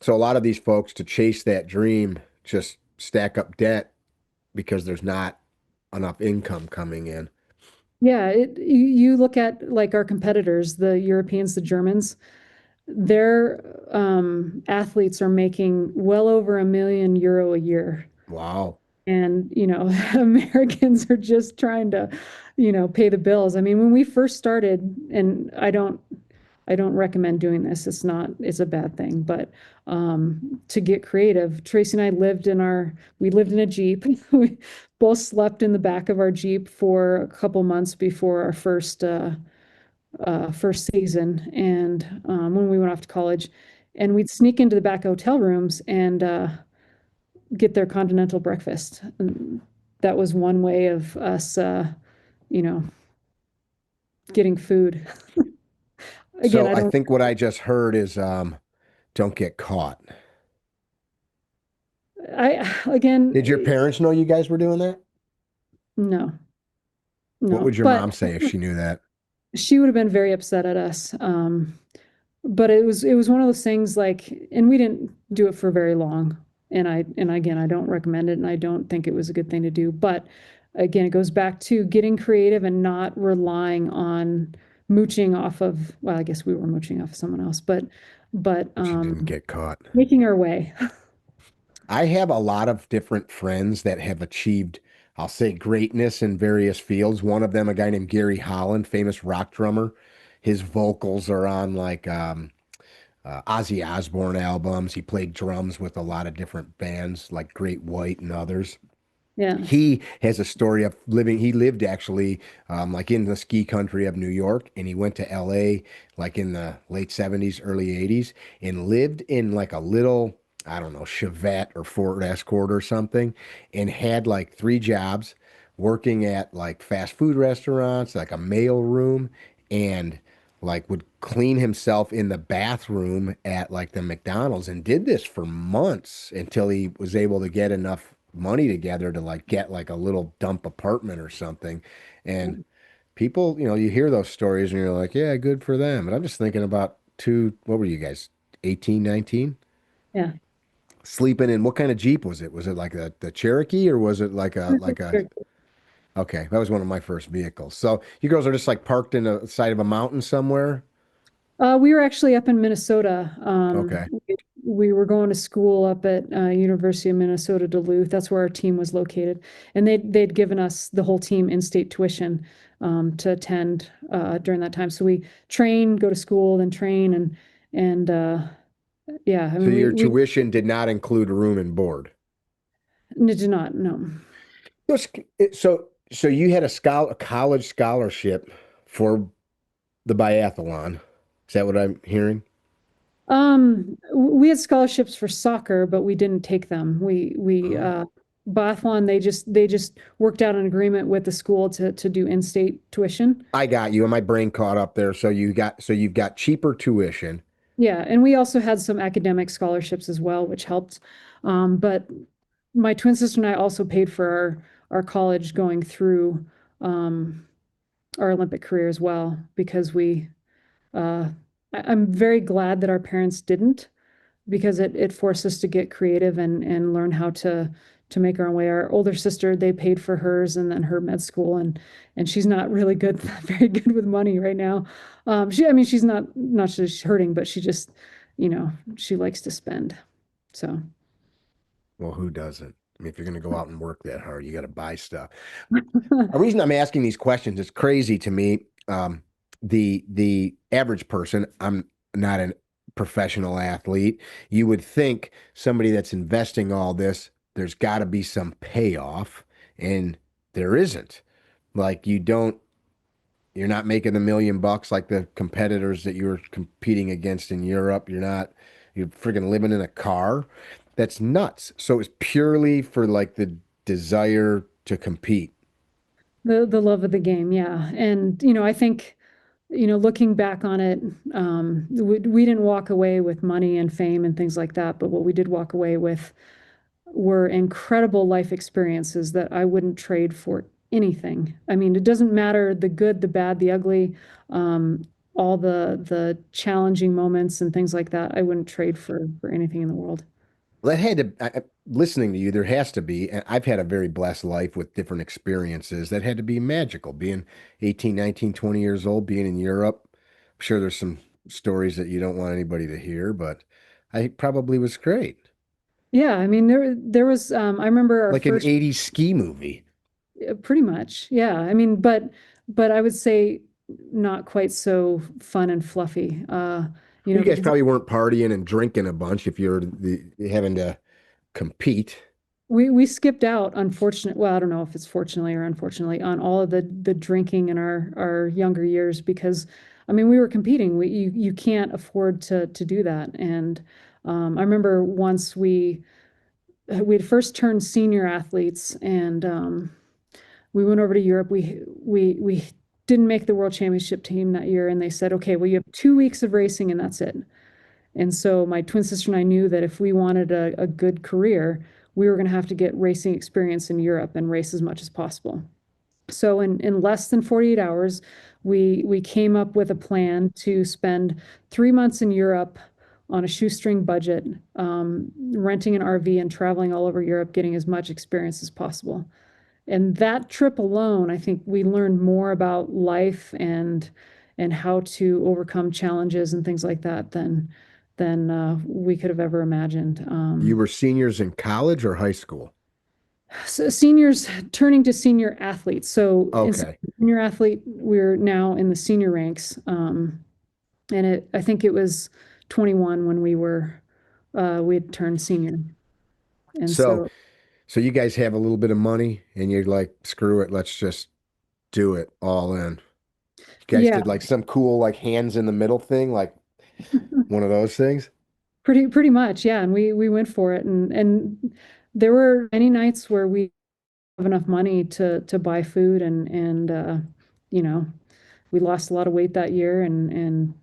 So a lot of these folks to chase that dream just stack up debt because there's not enough income coming in. Yeah, you look at like our competitors, the Europeans, the Germans, their athletes are making well over €1 million a year. Wow. And, Americans are just trying to, pay the bills. I mean, when we first started, and I don't recommend doing this. It's a bad thing, but to get creative, Tracy and I we lived in a Jeep. We both slept in the back of our Jeep for a couple months before our first season, and when we went off to college, and we'd sneak into the back hotel rooms and get their continental breakfast. And that was one way of us, you know, getting food. Again, So I I don't, think what I just heard is don't get caught. again, Did your parents know you guys were doing that? no, What no, would your but mom say if she knew that? she would have been very upset at us. But it was one of those things like, and we didn't do it for very long. And again, I don't recommend it, and I don't think it was a good thing to do. But again, it goes back to getting creative and not relying on mooching off of, well, I guess we were mooching off of someone else, but But you didn't get caught. making our way. I have a lot of different friends that have achieved, I'll say, greatness in various fields. One of them, a guy named Gary Holland, famous rock drummer. His vocals are on like Ozzy Osbourne albums. He played drums with a lot of different bands like Great White and others. Yeah. He has a story of living. He lived actually like in the ski country of New York, and he went to LA like in the late 70s, early 80s, and lived in like a little, I don't know, Chevette or Ford Escort or something, and had like three jobs working at like fast food restaurants, like a mail room, and like would clean himself in the bathroom at like the McDonald's and did this for months until he was able to get enough money together to like get like a little dump apartment or something. And people, you hear those stories and you're like, yeah, good for them. But I'm just thinking about what were you guys, 18, 19? Yeah. Sleeping in what kind of Jeep was it? Was it like the Cherokee or was it like a okay, that was one of my first vehicles. So you girls are just like parked in the side of a mountain somewhere? We were actually up in Minnesota. Okay. We were going to school up at University of Minnesota Duluth. That's where our team was located, and they'd given us the whole team in-state tuition to attend during that time. So we train, go to school, then train, and yeah, I So mean your we tuition did not include room and board. did not, no. So you had a college scholarship for the biathlon. Is that what I'm hearing? We had scholarships for soccer, but we didn't take them. We Oh. biathlon, they just worked out an agreement with the school to do in-state tuition. I got you, and my brain caught up there. You've got cheaper tuition. Yeah, and we also had some academic scholarships as well, which helped. But my twin sister and I also paid for our college going through um, our Olympic career as well because uh, I'm very glad that our parents didn't because it forced us to get creative and learn how to make our own way. Our older sister, they paid for hers and then her med school, and she's not really good, very good with money right now. I mean, she's not she's hurting, but she just, she likes to spend. So Well, who doesn't? I mean, if you're going to go out and work that hard, you got to buy stuff. The reason I'm asking these questions is crazy to me. The average person, I'm not a professional athlete. You would think somebody that's investing all this, there's got to be some payoff, and there isn't. Like you're not making $1 million like the competitors that you're competing against in Europe. You're freaking living in a car. That's nuts. So it's purely for like the desire to compete. the love of the game, yeah. And I think, looking back on it, we didn't walk away with money and fame and things like that, but what we did walk away with were incredible life experiences that I wouldn't trade for anything. I mean, it doesn't matter the good, the bad, the ugly, all the challenging moments and things like that. I wouldn't trade for anything in the world. Well, that had to, listening to you, there has to be, and I've had a very blessed life with different experiences that had to be magical. Being 18, 19, 20 years old, being in Europe. I'm sure there's some stories that you don't want anybody to hear, but I probably was great. Yeah, I mean there was I remember our Like an first 80s ski movie. pretty much. Yeah. I mean, but I would say not quite so fun and fluffy. You guys Because probably weren't partying and drinking a bunch if you're having to compete. we skipped out, well, I don't know if it's fortunately or unfortunately, on all of the drinking in our younger years because I mean we were competing. You can't afford to do that. And I remember once we had first turned senior athletes and we went over to Europe. We didn't make the world championship team that year, and they said, okay, well, you have 2 weeks of racing and that's it. And so my twin sister and I knew that if we wanted a good career, we were going to have to get racing experience in Europe and race as much as possible. So in less than 48 hours, we came up with a plan to spend 3 months in Europe on a shoestring budget, renting an RV and traveling all over Europe, getting as much experience as possible. And that trip alone, I think we learned more about life and how to overcome challenges and things like that than we could have ever imagined. You were seniors in college or high school? So seniors turning to senior athletes. So instead Okay. of senior athlete, we're now in the senior ranks. And I think it was 21 when we had turned senior. And So, so, so you guys have a little bit of money and you're like, screw it, let's just do it all in. You guys yeah, did like some cool like hands in the middle thing, like one of those things. pretty much. Yeah. And we went for it. And there were many nights where we have enough money to buy food and you know, we lost a lot of weight that year and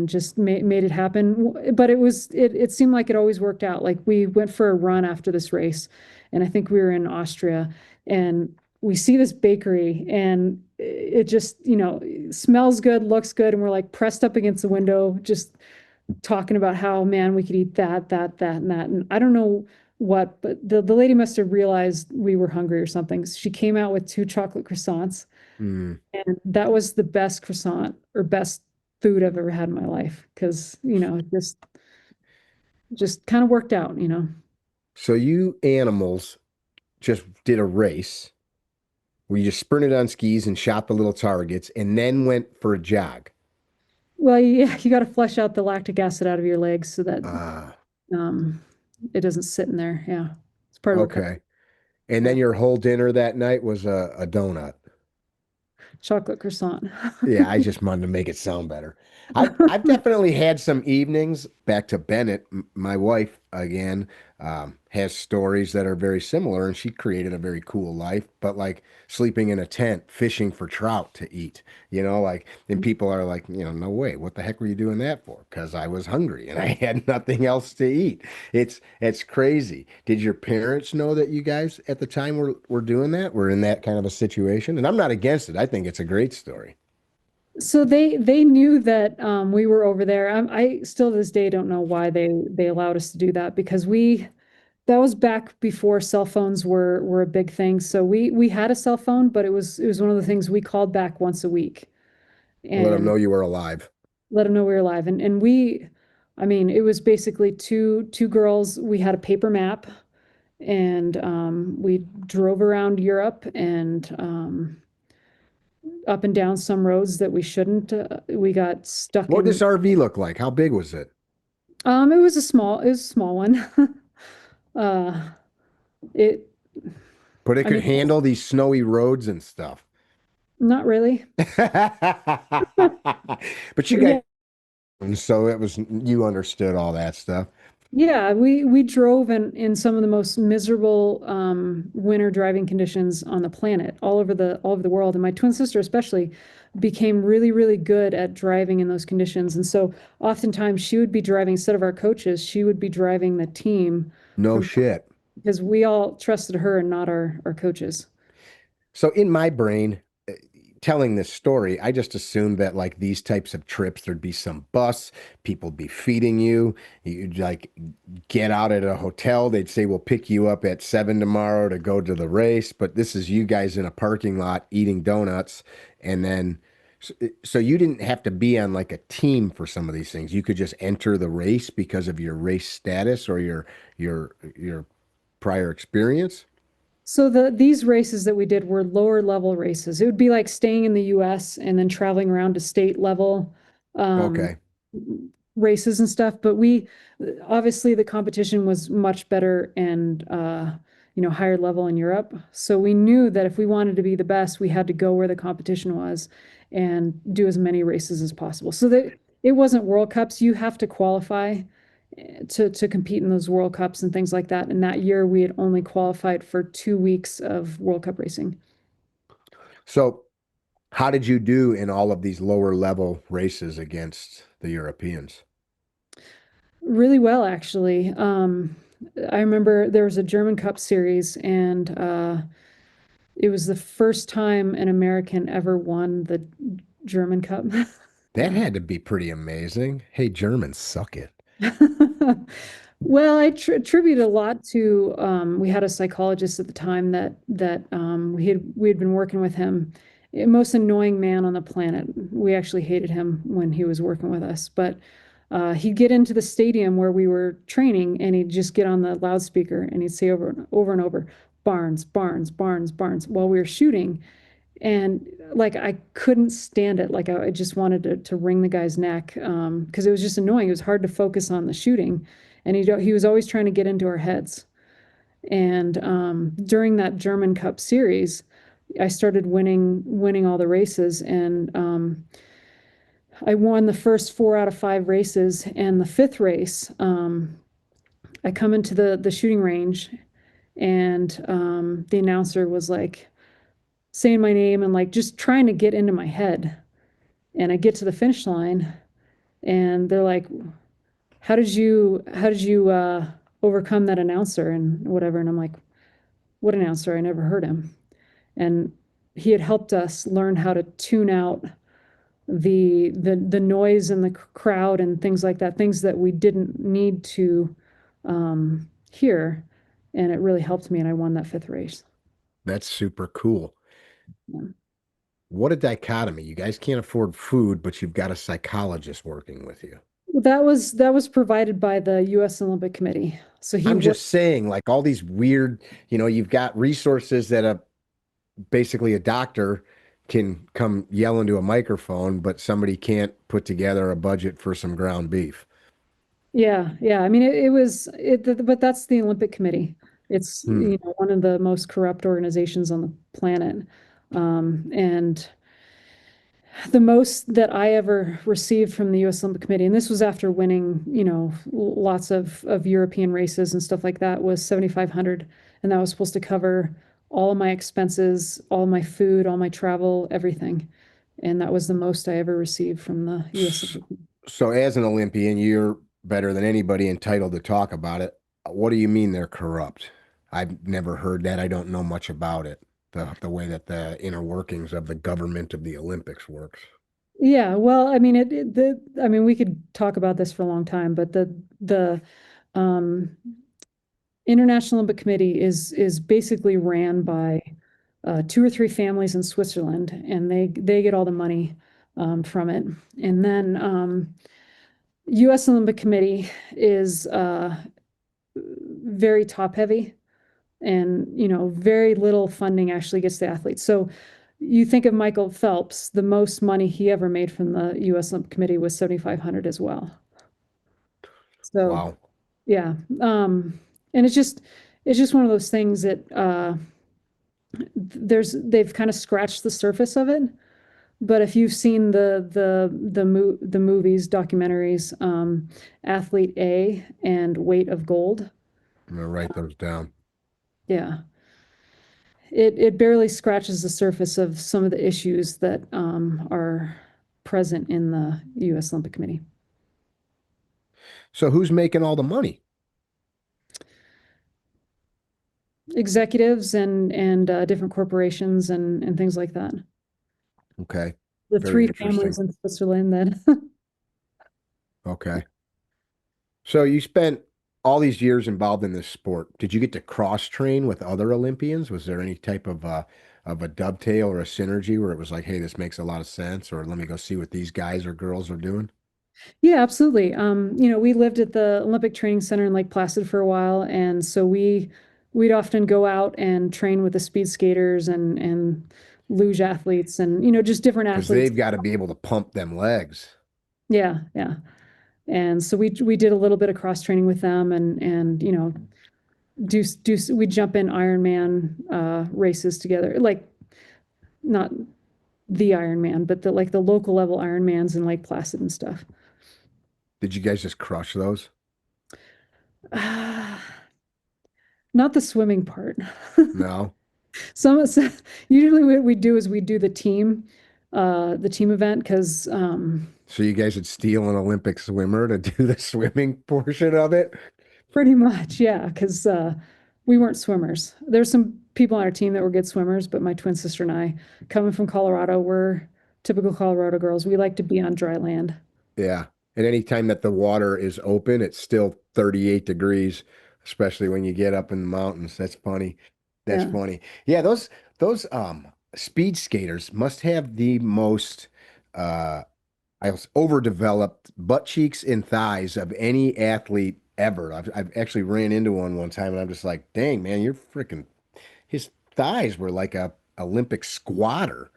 just made it happen. But it seemed like it always worked out. Like we went for a run after this race, and I think we were in Austria, and we see this bakery, and it just, smells good, looks good, and we're like pressed up against the window, just talking about how, man, we could eat that, and that. And I don't know what, but the lady must have realized we were hungry or something. She came out with two chocolate croissants, Hmm. and that was the best croissant or best food I've ever had in my life because, just kind of worked out. So you animals just did a race where you just sprinted on skis and shot the little targets and then went for a jog. Well, yeah, you got to flush out the lactic acid out of your legs so that Ah, um, it doesn't sit in there. Yeah, it's part of recovery. okay. And Yeah, then your whole dinner that night was a donut. chocolate croissant. Yeah, I just wanted to make it sound better. I've definitely had some evenings back to Bennett. My wife again has stories that are very similar, and she created a very cool life. But like sleeping in a tent, fishing for trout to eat, like, and people are like, no way, what the heck were you doing that for? Because I was hungry and I had nothing else to eat. It's crazy. Did your parents know that you guys at the time were doing that? Were in that kind of a situation? And I'm not against it. I think it's a great story. So they knew that we were over there. I still to this day don't know why they allowed us to do that because that was back before cell phones were a big thing. So we had a cell phone, but it was one of the things we called back once a week Let them and know you were alive. let them know we were alive. And I mean, it was basically two girls. We had a paper map and we drove around Europe and up and down some roads that we shouldn't. We got stuck What did this in. RV look like? How big was it? It was a small one. uh, it. But it I could mean, handle these snowy roads and stuff. not really. But you But guys, yeah, so it was, you understood all that stuff. yeah, we drove in some of the most miserable winter driving conditions on the planet, all over the world. And my twin sister especially became really, really good at driving in those conditions. And so oftentimes she would be driving instead of our coaches, she would be driving the team No from shit. because we all trusted her and not our coaches. So in my brain, telling this story, I just assumed that like these types of trips, there'd be some bus, people'd be feeding you. You'd like get out at a hotel. They'd say, we'll pick you up at 7 tomorrow to go to the race. But this is you guys in a parking lot eating donuts. And then, so you didn't have to be on like a team for some of these things. You could just enter the race because of your race status or your prior experience. So these races that we did were lower level races. It would be like staying in the US and then traveling around to state level um, Okay. races and stuff. But we obviously the competition was much better and higher level in Europe. So we knew that if we wanted to be the best, we had to go where the competition was and do as many races as possible. So that it wasn't World Cups. You have to qualify to compete in those World Cups and things like that. And that year we had only qualified for 2 weeks of World Cup racing. So how did you do in all of these lower level races against the Europeans? Really well, actually. I remember there was a German Cup series, and it was the first time an American ever won the German Cup. That Uh, had to be pretty amazing. Hey, Germans suck it. well, I attribute a lot to we had a psychologist at the time that we had been working with him, most annoying man on the planet. We actually hated him when he was working with us, but he'd get into the stadium where we were training and he'd just get on the loudspeaker and he'd say over and over, Barnes, Barnes, Barnes, Barnes, while we were shooting. And like I couldn't stand it. Like I just wanted to wring the guy's neck because it was just annoying. It was hard to focus on the shooting, and he was always trying to get into our heads. And during that German Cup series, I started winning all the races, and I won the first 4 out of 5 races. And the fifth race, I come into the shooting range, and the announcer was like saying my name and like just trying to get into my head. And I get to the finish line, and they're like, how did you overcome that announcer and whatever?" And I'm like, "What announcer? I never heard him." And he had helped us learn how to tune out the noise in the crowd and things like that, things that we didn't need to hear. And it really helped me, and I won that fifth race. That's super cool. Yeah. What a dichotomy. You guys can't afford food, but you've got a psychologist working with you. That was provided by the U.S. Olympic Committee. So he I'm worked. just saying, like all these weird, you've got resources that basically a doctor can come yell into a microphone, but somebody can't put together a budget for some ground beef. Yeah, yeah. I mean, but that's the Olympic Committee. It's, Hmm. one of the most corrupt organizations on the planet. And the most that I ever received from the U.S. Olympic Committee, and this was after winning, lots of European races and stuff like that, was 7,500, and that was supposed to cover all of my expenses, all my food, all my travel, everything. And that was the most I ever received from the U.S. S- Olympic. So, as an Olympian, you're better than anybody entitled to talk about it. What do you mean they're corrupt? I've never heard that. I don't know much about it, the way that the inner workings of the government of the Olympics works. Yeah, well, I mean, I mean, we could talk about this for a long time, but the um, International Olympic Committee is basically ran by 2 or 3 families in Switzerland, and they get all the money from it. And then U.S. Olympic Committee is very top heavy, and very little funding actually gets to athletes. So you think of Michael Phelps, the most money he ever made from the U.S. Olympic Committee was 7,500 as well. So Wow. yeah, and it's just one of those things that they've kind of scratched the surface of it. But if you've seen the movies, documentaries, Athlete A and Weight of Gold, I'm gonna write those down. yeah, it barely scratches the surface of some of the issues that are present in the U.S. Olympic Committee. So, who's making all the money? Executives and different corporations and things like that. Okay. The Very three interesting. families in Switzerland that Okay. So you spent all these years involved in this sport. Did you get to cross train with other Olympians? Was there any type of a dovetail or a synergy where it was like, hey, this makes a lot of sense, or let me go see what these guys or girls are doing? Yeah, absolutely. We lived at the Olympic Training Center in Lake Placid for a while, and so we'd often go out and train with the speed skaters and luge athletes and just different Because athletes. they've got to be able to pump them legs. Yeah, yeah. And so we did a little bit of cross training with them and we jump in Ironman races together, like not the Ironman, but the local level Ironmans in Lake Placid and stuff. Did you guys just crush those? Not the swimming part. No. So usually what we do is we do the team event because So you guys would steal an Olympic swimmer to do the swimming portion of it? pretty much, yeah, because we weren't swimmers. There's some people on our team that were good swimmers, but my twin sister and I, coming from Colorado, we're typical Colorado girls. We like to be on dry land. Yeah. And anytime that the water is open, it's still 38 degrees, especially when you get up in the mountains. That's funny. That's Yeah. funny. Yeah, those speed skaters must have the most uh overdeveloped butt cheeks and thighs of any athlete ever. I've actually ran into one time and I'm just like, dang, man, you're freaking, his thighs were like a Olympic squatter.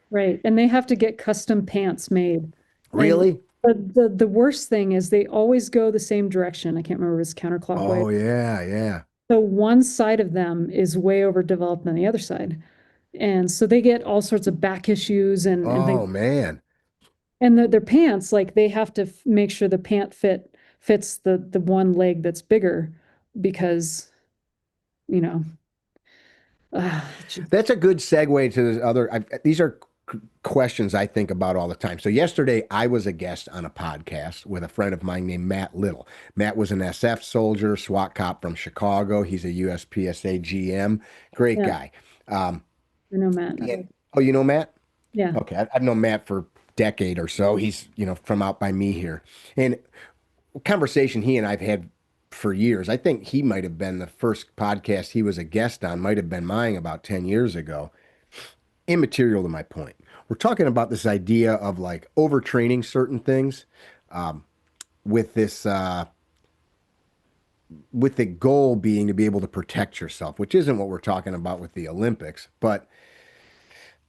Right. And they have to get custom pants made. And Really? the worst thing is they always go the same direction. I can't remember if it's counterclockwise. Oh yeah, yeah. So one side of them is way overdeveloped than the other side. And so they get all sorts of back issues and things. Oh man. And their pants, like they have to make sure the pant fits the one leg that's bigger because, you know, uh, That's a good segue to this other. These are questions I think about all the time. So yesterday I was a guest on a podcast with a friend of mine named Matt Little. Matt was an SF soldier, SWAT cop from Chicago. He's a USPSA GM. Great yeah, guy. Um, I know, Matt. oh, you know Matt? Yeah. Okay, I've known Matt for a decade or so. He's from out by me here, and conversation he and I've had for years. I think he might have been the first podcast he was a guest on. Might have been mine about 10 years ago. Immaterial to my point. We're talking about this idea of like overtraining certain things um, with this with the goal being to be able to protect yourself, which isn't what we're talking about with the Olympics. But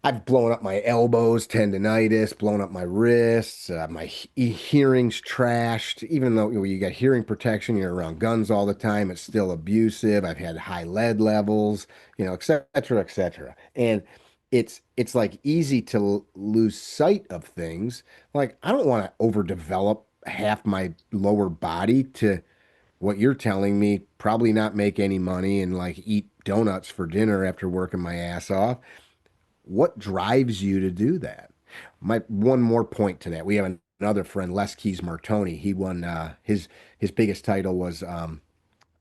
I've blown up my elbows, tendonitis, blown up my wrists, my hearing's trashed. Even though you got hearing protection, you're around guns all the time, it's still abusive. I've had high lead levels, et cetera, et cetera. And it's like easy to lose sight of things. Like I don't want to overdevelop half my lower body to what you're telling me, probably not make any money and like eat donuts for dinner after working my ass off. What drives you to do that? My one more point to that. We have another friend, Les Keys Martoni. He won his biggest title was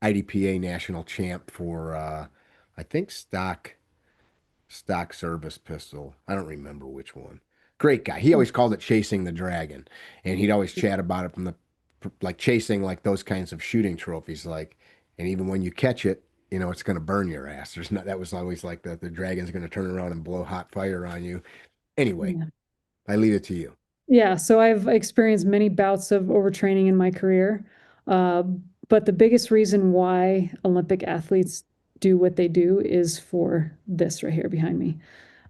IDPA national champ for I think stock service pistol. I don't remember which one. Great guy. He always called it chasing the dragon, and he'd always chat about it from the like chasing like those kinds of shooting trophies. Like, and even when you catch it, it's going to burn your ass. There's not. That was always like the dragon's going to turn around and blow hot fire on you. Anyway, Yeah. I leave it to you. Yeah, so I've experienced many bouts of overtraining in my career. Uh, but the biggest reason why Olympic athletes do what they do is for this right here behind me.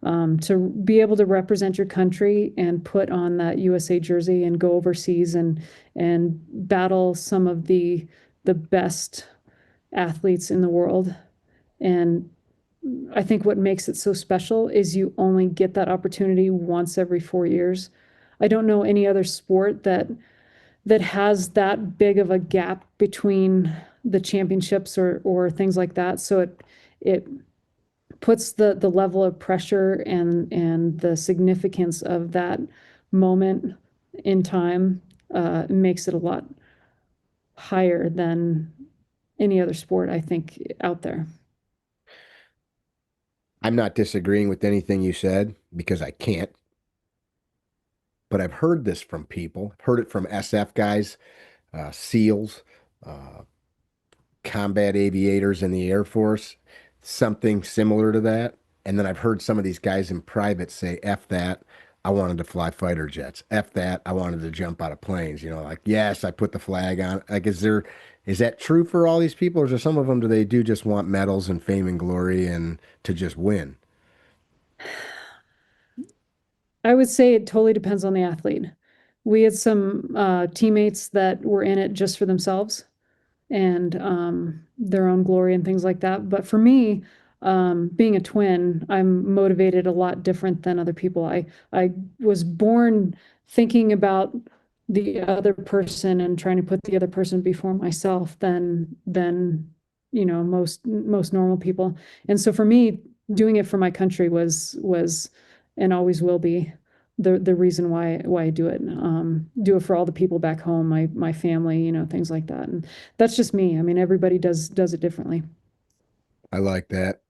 To be able to represent your country and put on that USA jersey and go overseas and battle some of the best athletes in the world. And I think what makes it so special is you only get that opportunity once every 4 years. I don't know any other sport that has that big of a gap between the championships or things like that. So it puts the level of pressure and the significance of that moment in time makes it a lot higher than any other sport I think out there. I'm not disagreeing with anything you said because I can't, but I've heard this from people. I've heard it from SF guys, SEALs, uh, combat aviators in the Air Force, something similar to that. And then I've heard some of these guys in private say, F that. I wanted to fly fighter jets. F that. I wanted to jump out of planes. Like, yes, I put the flag on. Like, is that true for all these people? Or is there some of them, do they do just want medals and fame and glory and to just win? I would say it totally depends on the athlete. We had some teammates that were in it just for themselves and their own glory and things like that. But for me, being a twin, I'm motivated a lot different than other people. I was born thinking about the other person and trying to put the other person before myself than most normal people. And so for me, doing it for my country was and always will be the reason why I do it. Do it for all the people back home, my family, things like that. And that's just me. I mean, everybody does it differently. I like that.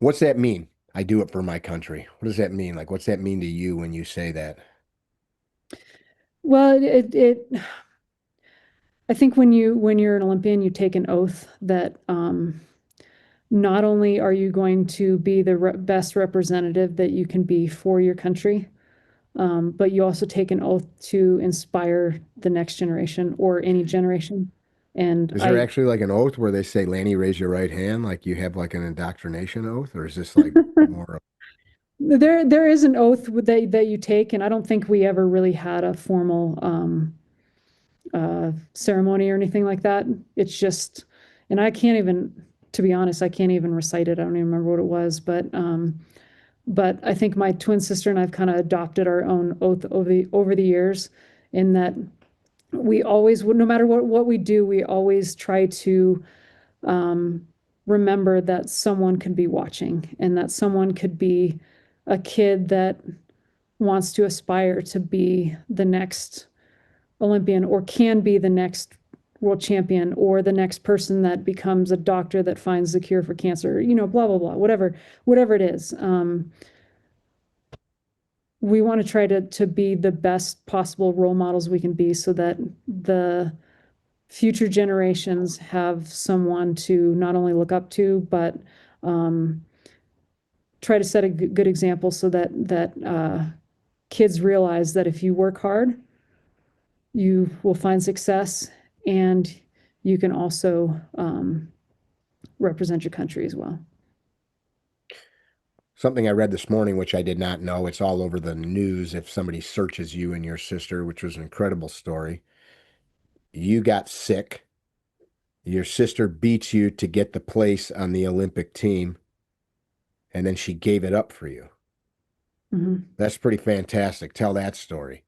What's that mean? I do it for my country. What does that mean? Like, what's that mean to you when you say that? Well, I think when you're an Olympian, you take an oath that not only are you going to be the best representative that you can be for your country, but you also take an oath to inspire the next generation or any generation. And Is there I, actually like an oath where they say, Lanny, raise your right hand, like you have like an indoctrination oath, or is this like more of, there is an oath that you take, and I don't think we ever really had a formal ceremony or anything like that. It's just, and I can't even, to be honest, I can't even recite it. I don't even remember what it was, but I think my twin sister and I've kind of adopted our own oath over the years, in that we always, no matter what we do, we always try to um, remember that someone could be watching, and that someone could be a kid that wants to aspire to be the next Olympian, or can be the next world champion, or the next person that becomes a doctor that finds the cure for cancer, blah, blah, blah, whatever it is. We want to try to be the best possible role models we can be, so that the future generations have someone to not only look up to, but um, try to set a good example, so that kids realize that if you work hard, you will find success, and you can also represent your country as well. something I read this morning, which I did not know. It's all over the news if somebody searches you and your sister, which was an incredible story. You got sick. Your sister beats you to get the place on the Olympic team, and then she gave it up for you. Mhm. That's pretty fantastic. Tell that story.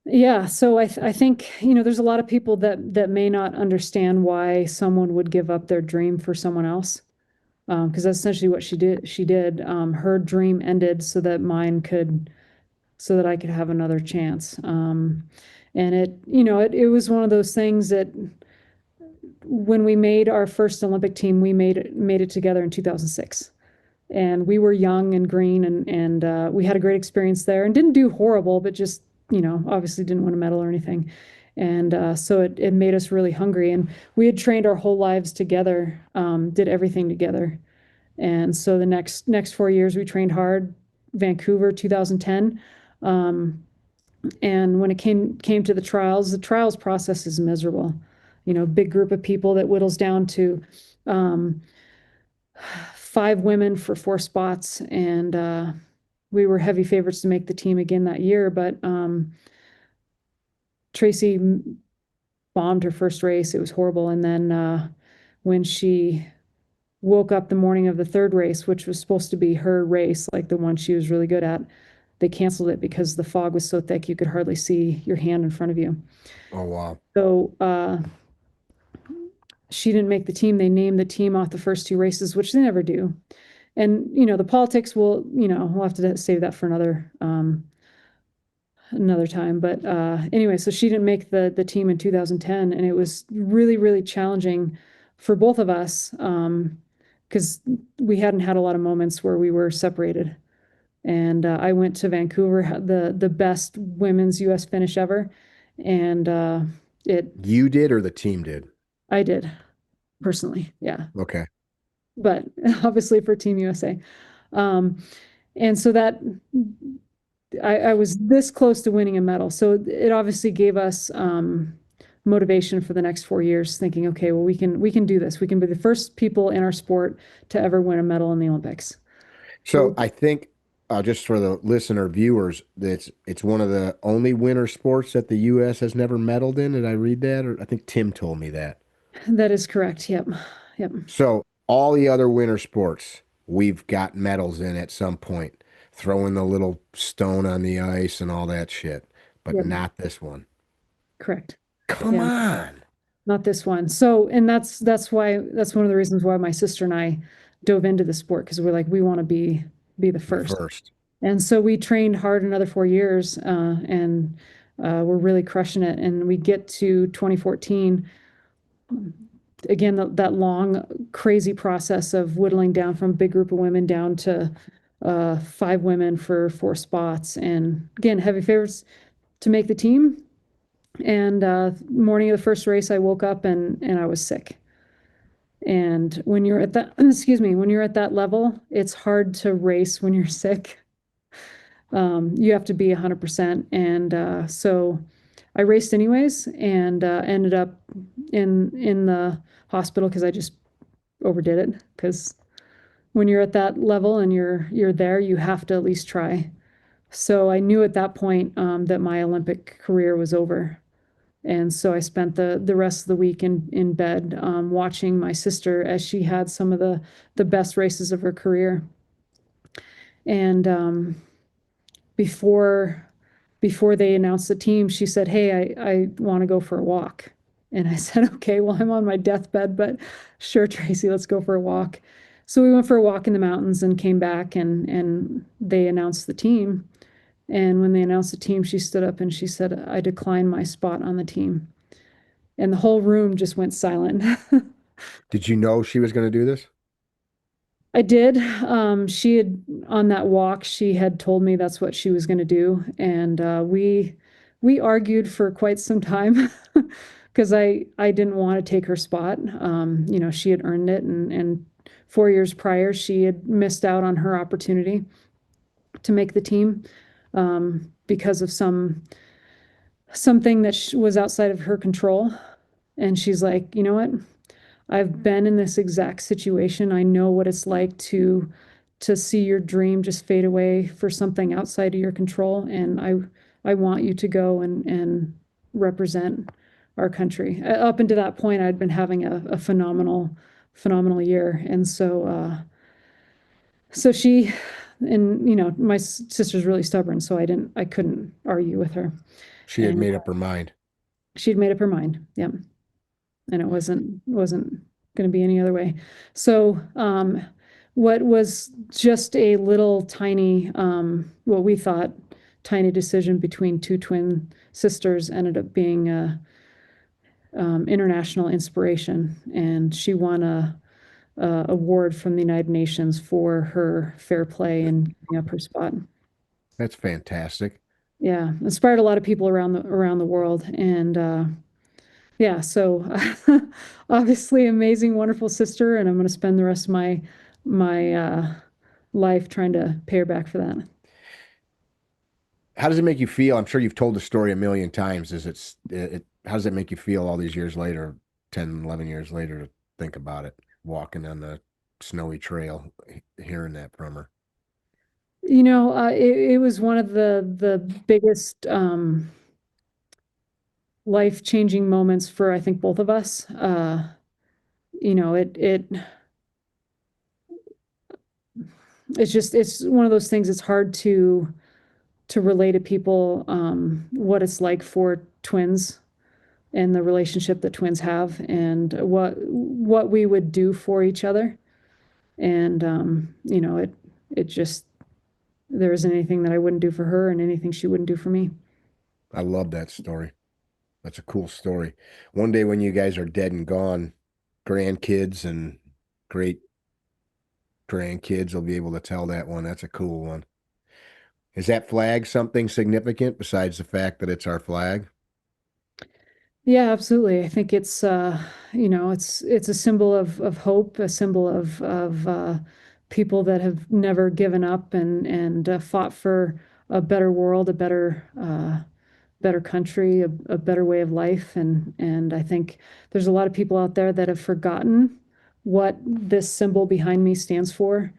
Yeah, so I think, there's a lot of people that may not understand why someone would give up their dream for someone else. Because that's essentially what she did. Her dream ended so that I could have another chance. And it was one of those things that, when we made our first Olympic team, we made it together in 2006. And we were young and green, and we had a great experience there, and didn't do horrible, but just, obviously didn't win a medal or anything. And so it made us really hungry. And we had trained our whole lives together, did everything together. And so the next 4 years we trained hard. Vancouver 2010. And when it came to the trials process is miserable. Big group of people that whittles down to um, 5 women for 4 spots, and we were heavy favorites to make the team again that year. But Tracy bombed her first race. It was horrible. And then when she woke up the morning of the third race, which was supposed to be her race, like the one she was really good at, they canceled it because the fog was so thick you could hardly see your hand in front of you. Oh, wow. So she didn't make the team. They named the team off the first 2 races, which they never do. And the politics we'll have to save that for another time. But anyway, so she didn't make the team in 2010, and it was really, really challenging for both of us, because we hadn't had a lot of moments where we were separated. And I went to Vancouver, had the best women's U.S. finish ever, and it You did or the team did? I did personally, yeah, Okay. but obviously for Team USA. Um, and so that I was this close to winning a medal. So it obviously gave us motivation for the next 4 years, thinking, okay, well, we can do this. We can be the first people in our sport to ever win a medal in the Olympics. So I think just for the listener viewers, it's one of the only winter sports that the U.S. has never medaled in. Did I read that? Or I think Tim told me that. That is correct. Yep. Yep. So all the other winter sports, we've got medals in at some point, throwing the little stone on the ice and all that shit, but Yep. not this one. Correct. Come Yeah. on. Not this one. So, and that's one of the reasons why my sister and I dove into the sport, because we're like, we want to be the The first. first. And so we trained hard another 4 years, and we're really crushing it. And we get to 2014, again, that long, crazy process of whittling down from a big group of women down to 5 women for 4 spots. And again, heavy favorites to make the team. And morning of the first race, I woke up and I was sick. And when you're at that, excuse me, when you're at that level, it's hard to race when you're sick. You have to be 100%. And so I raced anyways and ended up in the hospital because I just overdid it. Because when you're at that level and you're there, you have to at least try. So I knew at that point that my Olympic career was over. And so I spent the rest of the week in bed watching my sister as she had some of the best races of her career. And before before they announced the team, she said, "Hey, I want to go for a walk." And I said, "Okay, well, I'm on my deathbed, but sure, Tracy, let's go for a walk." So we went for a walk in the mountains and came back and they announced the team. And when they announced the team, she stood up and she said, "I decline my spot on the team." And the whole room just went silent. Did you know she was going to do this? I did. She had on that walk, she had told me that's what she was going to do, and we argued for quite some time because I didn't want to take her spot. You know, she had earned it, and 4 years prior, she had missed out on her opportunity to make the team because of something that was outside of her control. And she's like, you know what? I've been in this exact situation. I know what it's like to see your dream just fade away for something outside of your control. And I want you to go and represent our country. Up until that point, I'd been having a phenomenal year. And so she, and you know, my sister's really stubborn, so I couldn't argue with her. She had And made up her mind. she'd made up her mind. Yep. And it wasn't going to be any other way. So what was just a little tiny, what we thought tiny decision between two twin sisters ended up being a international inspiration, and she won a award from the United Nations for her fair play and giving up her spot. That's fantastic. Yeah, inspired a lot of people around the world, and yeah, so obviously amazing, wonderful sister, and I'm going to spend the rest of my life trying to pay her back for that. How does it make you feel? I'm sure you've told the story a million times. How does it make you feel all these years later, 10, 11 years later, to think about it, walking on the snowy trail, hearing that from her? You know, it was one of the biggest life-changing moments for I think both of us. You know, it's one of those things. It's hard to relay to people what it's like for twins and the relationship that twins have and what we would do for each other. And you know, it just there isn't anything that I wouldn't do for her and anything she wouldn't do for me. I love that story. That's a cool story. One day when you guys are dead and gone, grandkids and great grandkids will be able to tell that one. That's a cool one. Is that flag something significant besides the fact that it's our flag? Yeah, absolutely. I think it's you know, it's a symbol of hope, a symbol of people that have never given up and fought for a better world, a better country, a better way of life. And I think there's a lot of people out there that have forgotten what this symbol behind me stands for.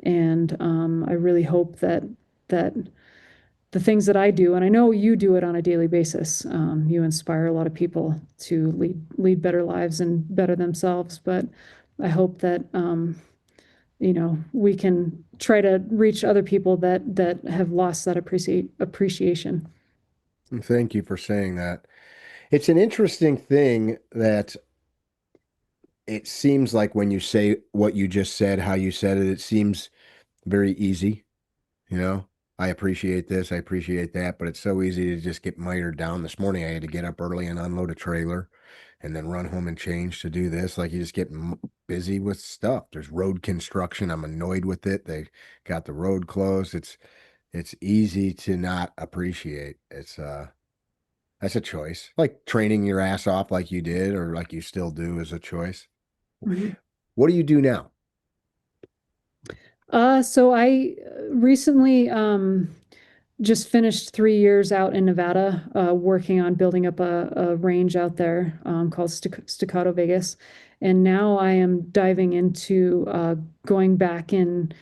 And I really hope that the things that I do, and I know you do it on a daily basis. You inspire a lot of people to lead better lives and better themselves. But I hope that you know, we can try to reach other people that have lost that appreciation. Thank you for saying that. It's an interesting thing that it seems like when you say what you just said, how you said it, it seems very easy. You know, I appreciate this, I appreciate that, but it's so easy to just get mired down. This morning, I had to get up early and unload a trailer and then run home and change to do this. Like you just get busy with stuff. There's road construction. I'm annoyed with it. They got the road closed. It's easy to not appreciate. That's a choice. Like training your ass off like you did or like you still do is a choice. Mhm. What do you do now? So I recently just finished 3 years out in Nevada, working on building up a range out there called Staccato Vegas. And now I am diving into going back and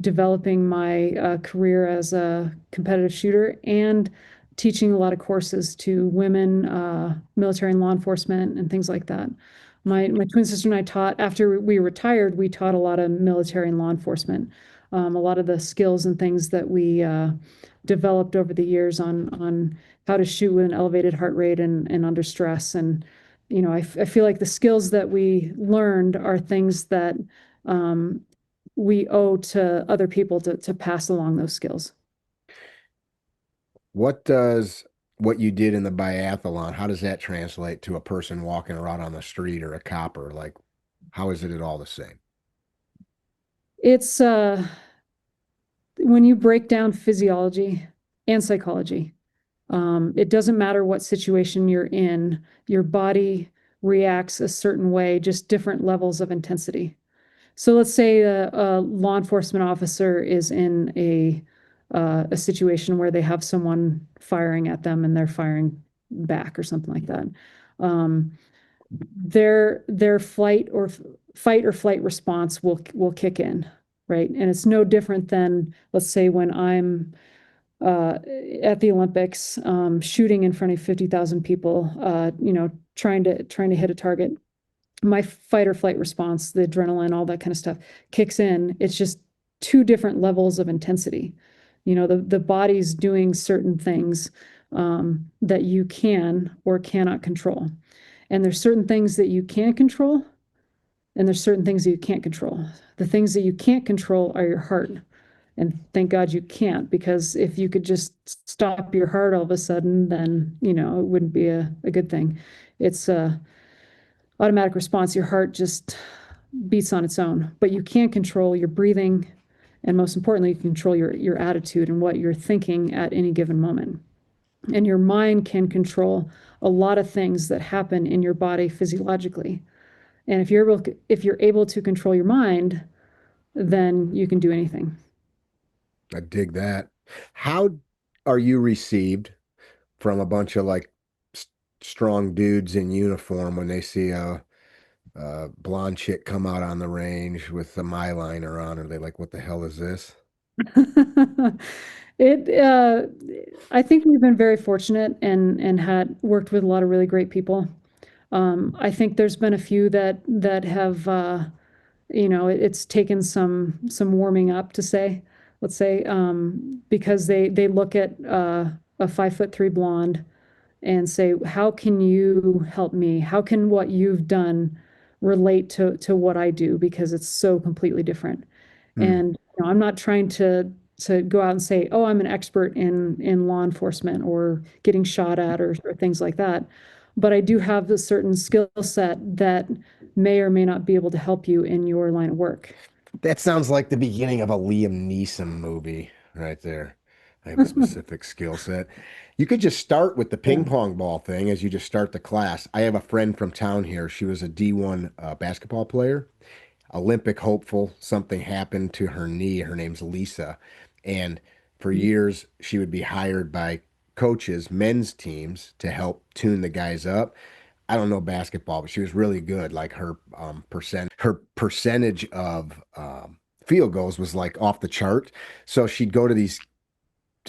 developing my career as a competitive shooter and teaching a lot of courses to women, military and law enforcement, and things like that. My twin sister and I taught, after we retired, we taught a lot of military and law enforcement, a lot of the skills and things that we developed over the years on how to shoot with an elevated heart rate and under stress. And, I feel like the skills that we learned are things that um, we owe to other people to pass along those skills. What does what you did in the biathlon, how does that translate to a person walking around on the street or a copper? Like, how is it at all the same? It's when you break down physiology and psychology, it doesn't matter what situation you're in, your body reacts a certain way, just different levels of intensity. So let's say a law enforcement officer is in a situation where they have someone firing at them and they're firing back or something like that. Um, their fight or flight response will kick in, right? And it's no different than, let's say, when I'm uh, at the Olympics, shooting in front of 50,000 people, trying to hit a target. My fight or flight response, the adrenaline, all that kind of stuff kicks in. It's just two different levels of intensity. The body's doing certain things that you can or cannot control. And there's certain things that you can control, and there's certain things that you can't control. The things that you can't control are your heart. And thank God you can't, because if you could just stop your heart all of a sudden, then, it wouldn't be a good thing. It's a automatic response. Your heart just beats on its own, but you can control your breathing. And most importantly, you can control your attitude and what you're thinking at any given moment. And your mind can control a lot of things that happen in your body physiologically. And if you're able to control your mind, then you can do anything. I dig that. How are you received from a bunch of like strong dudes in uniform when they see a blonde chick come out on the range with the my liner on? Are they like, what the hell is this? It, I think we've been very fortunate and had worked with a lot of really great people. I think there's been a few that have, it's taken some warming up to say, let's say, because they look at a 5'3" blonde and say, how can you help me? How can what you've done relate to what I do? Because it's so completely different. Hmm. And I'm not trying to go out and say, oh, I'm an expert in law enforcement or getting shot at or things like that. But I do have a certain skill set that may or may not be able to help you in your line of work. That sounds like the beginning of a Liam Neeson movie right there. I have a specific skill set. You could just start with the Yeah. ping pong ball thing as you just start the class. I have a friend from town here. She was a D1 basketball player, Olympic hopeful. Something happened to her knee. Her name's Lisa. And for years, she would be hired by coaches, men's teams, to help tune the guys up. I don't know basketball, but she was really good. Like her percentage of field goals was like off the chart. So she'd go to these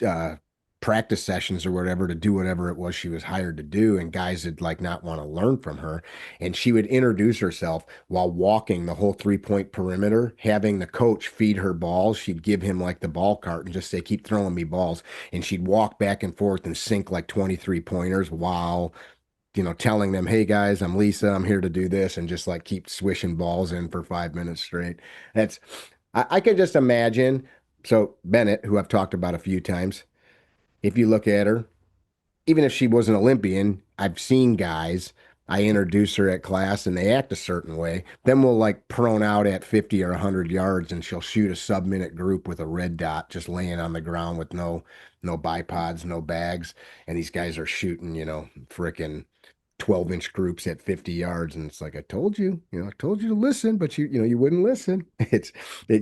uh, practice sessions or whatever to do whatever it was she was hired to do, and guys would like not want to learn from her. And she would introduce herself while walking the whole 3-point perimeter, having the coach feed her balls. She'd give him like the ball cart and just say, "Keep throwing me balls," and she'd walk back and forth and sink like 23 pointers while telling them, "Hey guys, I'm Lisa. I'm here to do this," and just like keep swishing balls in for 5 minutes straight. That's, I can just imagine. So Bennett, who I've talked about a few times, if you look at her, even if she was an Olympian, I've seen guys. I introduce her at class and they act a certain way. Then we'll like prone out at 50 or 100 yards and she'll shoot a sub-minute group with a red dot just laying on the ground with no bipods, no bags. And these guys are shooting, frickin' 12-inch groups at 50 yards. And it's like, I told you, I told you to listen, but you wouldn't listen. It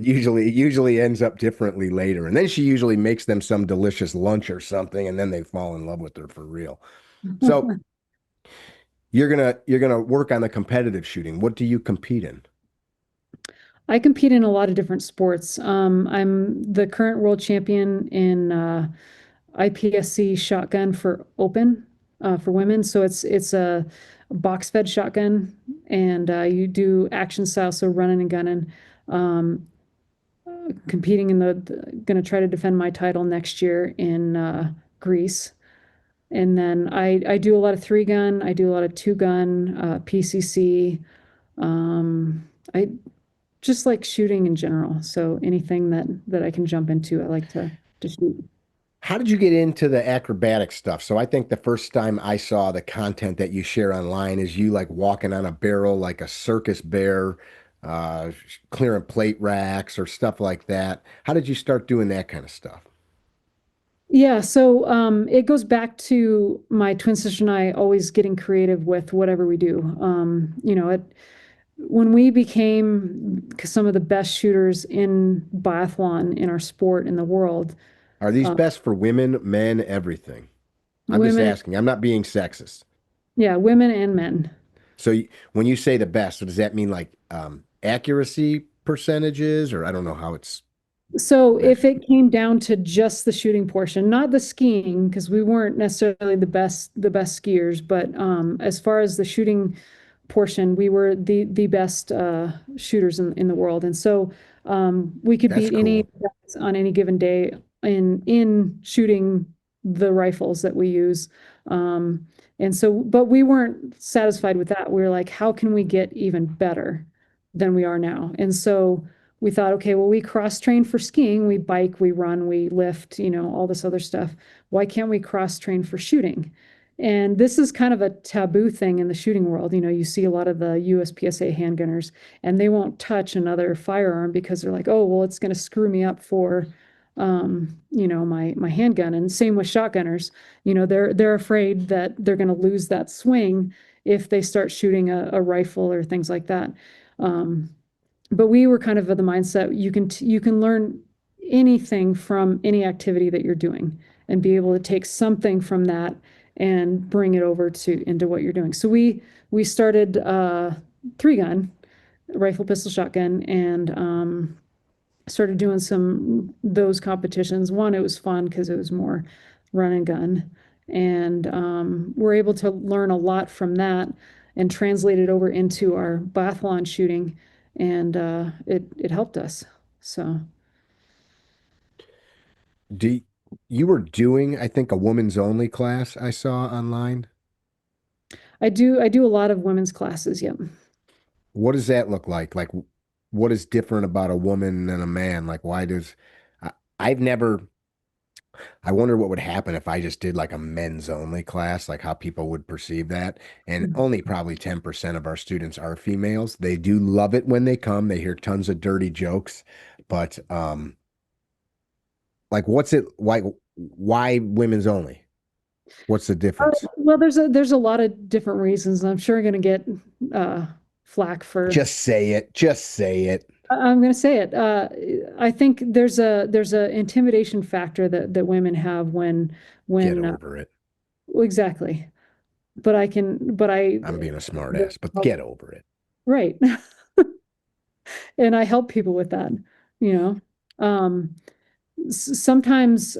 usually ends up differently later. And then she usually makes them some delicious lunch or something, and then they fall in love with her for real. So you're gonna work on the competitive shooting. What do you compete in? I compete in a lot of different sports. I'm the current world champion in IPSC shotgun for open for women. So it's a box fed shotgun, and you do action style, so running and gunning. Um, Competing in going to try to defend my title next year in Greece. And then I do a lot of three gun, I do a lot of two gun, PCC. I just like shooting in general. So anything that I can jump into, I like to shoot. How did you get into the acrobatic stuff? So I think the first time I saw the content that you share online is you like walking on a barrel like a circus bear, uh, clearing plate racks or stuff like that. How did you start doing that kind of stuff? Yeah, so it goes back to my twin sister and I always getting creative with whatever we do. When we became some of the best shooters in biathlon in our sport in the world, Are these uh, best for women, men, everything? I'm just women, asking. I'm not being sexist. yeah, women and men. So when you say the best, so does that mean like accuracy percentages, or I don't know how it's So if measured? it came down to just the shooting portion, not the skiing, because we weren't necessarily the best skiers, but as far as the shooting portion, we were the best shooters in the world. And so we could That's beat any cool. guys on any given day in shooting the rifles that we use. Um, and so, but we weren't satisfied with that. We were like, how can we get even better than we are now? And so we thought, okay, well, we cross train for skiing, we bike, we run, we lift, all this other stuff. Why can't we cross train for shooting? And this is kind of a taboo thing in the shooting world. You see a lot of the USPSA handgunners, and they won't touch another firearm because they're like, oh, well, it's going to screw me up for, my handgun. And same with shotgunners. They're afraid that they're going to lose that swing if they start shooting a rifle or things like that. Um, but we were kind of the mindset you can learn anything from any activity that you're doing and be able to take something from that and bring it over to into what you're doing. So we started three gun, rifle, pistol, shotgun, and started doing some those competitions. One, it was fun because it was more run and gun, and we're able to learn a lot from that and translate it over into our biathlon shooting, and it helped us. So Do you were doing, I think, a women's only class I saw online. I do a lot of women's classes. Yep. What does that look like? Like, what is different about a woman than a man? Like, why does I, I've never, I wonder what would happen if I just did like a men's only class, like how people would perceive that. And only probably 10% of our students are females. They do love it when they come. They hear tons of dirty jokes, but like why women's only? What's the difference? Well, there's a lot of different reasons. I'm sure I'm going to get uh, flack for. Just say it. Just say it. I'm going to say it. I think there's a intimidation factor that women have when Get when over it. well, exactly. But I I'm being a smart ass, but get over it. right. And I help people with that, you know. Um, Sometimes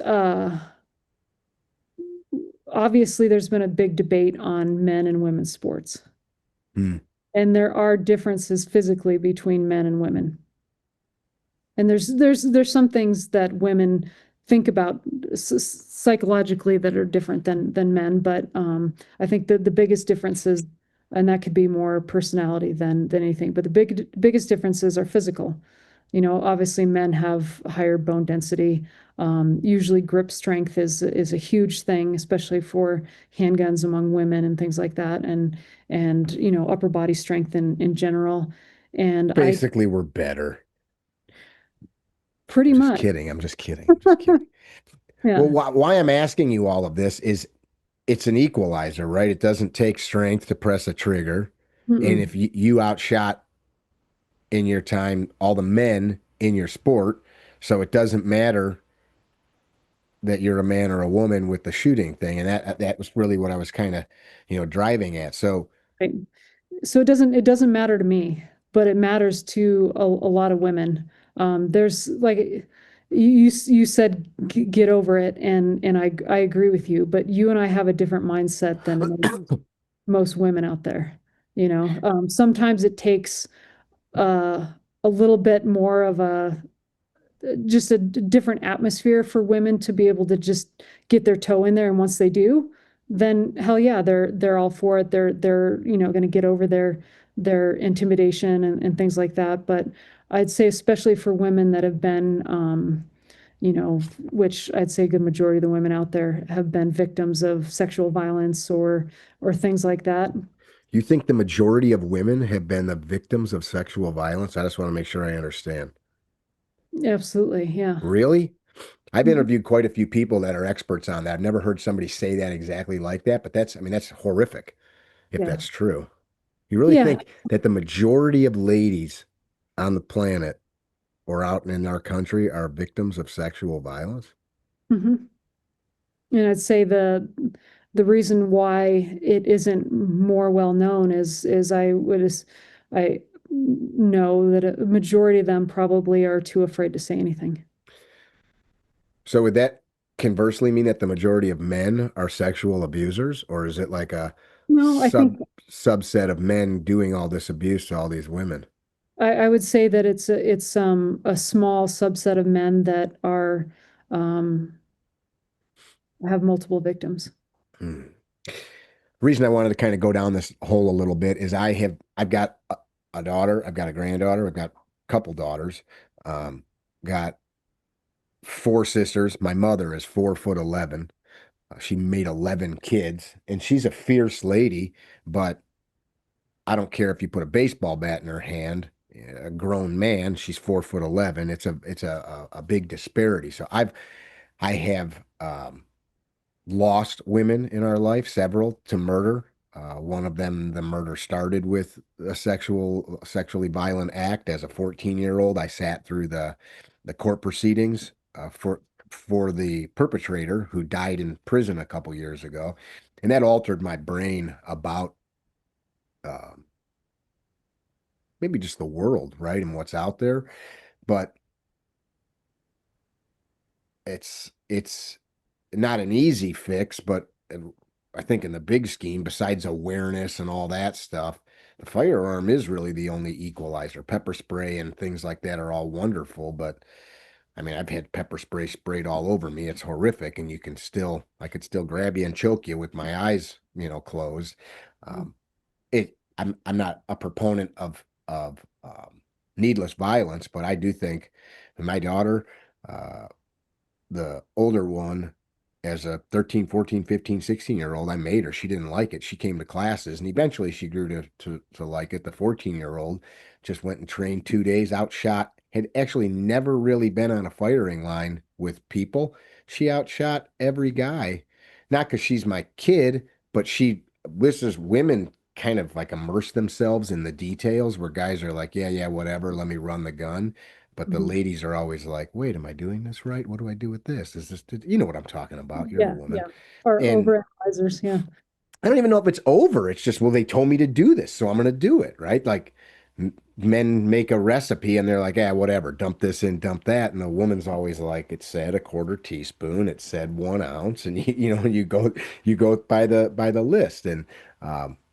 obviously there's been a big debate on men and women's sports. Hmm. And there are differences physically between men and women. And there's some things that women think about psychologically that are different than men, but I think the biggest differences, and that could be more personality than anything, but the biggest differences are physical. Obviously men have higher bone density. Usually grip strength is a huge thing, especially for handguns among women and things like that, and upper body strength in general. And I Basically, we're better. pretty Just much, kidding. I'm just kidding. I'm just kidding. yeah. Well, why I'm asking you all of this is it's an equalizer, right? It doesn't take strength to press a trigger. And if Mm-mm. you outshot in your time all the men in your sport, so it doesn't matter that you're a man or a woman with the shooting thing. And that was really what I was kind of, driving at. So Right. So it doesn't matter to me, but it matters to a lot of women. There's like you said get over it, and I agree with you, but you and I have a different mindset than most women out there. Sometimes it takes uh, a little bit more of a just a different atmosphere for women to be able to just get their toe in there. And once they do, then hell yeah, they're all for it. They're going to get over their intimidation and things like that. But I'd say especially for women that have been which I'd say a good majority of the women out there have been victims of sexual violence or things like that. you think the majority of women have been the victims of sexual violence? I just want to make sure I understand. Absolutely, yeah. Really? I've Mhm. interviewed quite a few people that are experts on that. I've never heard somebody say that exactly like that, but I mean, that's horrific if Yeah. that's true. You really Yeah. think that the majority of ladies on the planet or out in our country are victims of sexual violence? Mhm. And I'd say the reason why it isn't more well known is I know that a majority of them probably are too afraid to say anything. So would that conversely mean that the majority of men are sexual abusers, or is it like a No, I think subset of men doing all this abuse to all these women? I would say that it's a small subset of men that are um, have multiple victims. Hmm. Reason I wanted to kind of go down this hole a little bit is I've got a daughter, I've got a granddaughter, I've got a couple daughters, um, got four sisters. My mother is 4 foot 11. She made 11 kids, and she's a fierce lady, but I don't care if you put a baseball bat in her hand. A grown man, she's 4 foot 11. It's a big disparity. So I have lost women in our life, several to murder. One of them, the murder started with a sexually violent act. As a 14-year-old, I sat through the court proceedings for the perpetrator who died in prison a couple years ago, and that altered my brain about um, maybe just the world, right, and what's out there. But it's not an easy fix, but I think in the big scheme, besides awareness and all that stuff, the firearm is really the only equalizer. Pepper spray and things like that are all wonderful, but I mean, I've had pepper spray sprayed all over me. It's horrific, and I could still grab you and choke you with my eyes, closed. Um, I'm not a proponent of needless violence, but I do think my daughter, uh, the older one, as a 13, 14, 15, 16-year old, I made her. She didn't like it. She came to classes and eventually she grew to like it. The 14-year-old just went and trained 2 days, outshot, had actually never really been on a firing line with people. She outshot every guy, not because she's my kid, but this is women kind of like immerse themselves in the details where guys are like, yeah, yeah, whatever, let me run the gun. But the Mhm. ladies are always like, wait, am I doing this right? What do I do with this? Is this, you know what I'm talking about? You're a Yeah, woman. yeah. Or And overanalyzers, yeah. I don't even know if it's over. It's just, well, they told me to do this, so I'm going to do it, right? Like men make a recipe and they're like, yeah, whatever, dump this in, dump that. And the woman's always like, it said a quarter teaspoon, it said 1 ounce. And you go by the list. And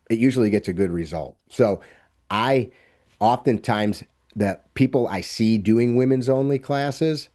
it usually gets a good result. So I oftentimes, the people I see doing women's only classes,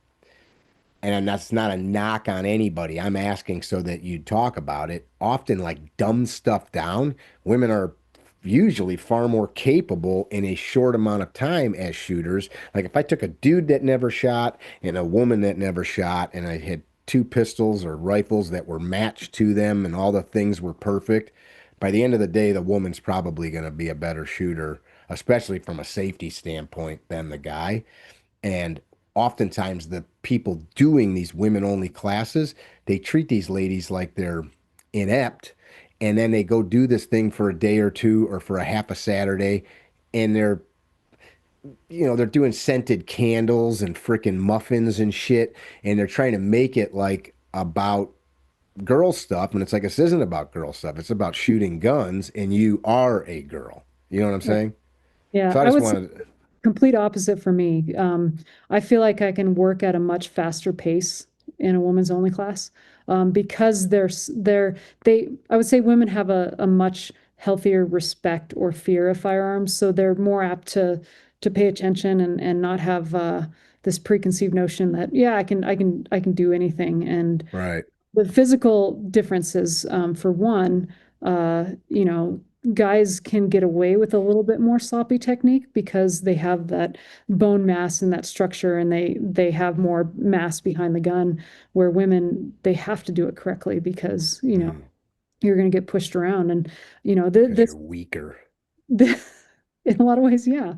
and that's not a knock on anybody. I'm asking so that you talk about it. Often, like dumb stuff down, women are usually far more capable in a short amount of time as shooters. Like if I took a dude that never shot and a woman that never shot, and I had two pistols or rifles that were matched to them and all the things were perfect, by the end of the day, the woman's probably going to be a better shooter, especially from a safety standpoint, than the guy. And oftentimes, the people doing these women only classes, they treat these ladies like they're inept. And then they go do this thing for a day or two or for a half a Saturday, and they're doing scented candles and freaking muffins and shit, and they're trying to make it like about girl stuff, and it's like this isn't about girl stuff. It's about shooting guns, and you are a girl. You know what I'm Yeah. saying? Yeah, So I I just would say wanted, complete opposite for me. I feel like I can work at a much faster pace in a women's only class because I would say women have a much healthier respect or fear of firearms, so they're more apt to pay attention and not have this preconceived notion that yeah, I can do anything. And right. the physical differences, for one, guys can get away with a little bit more sloppy technique because they have that bone mass and that structure, and they have more mass behind the gun. Where women, they have to do it correctly because Mm, you're going to get pushed around, and because you're weaker. in a lot of ways, yeah.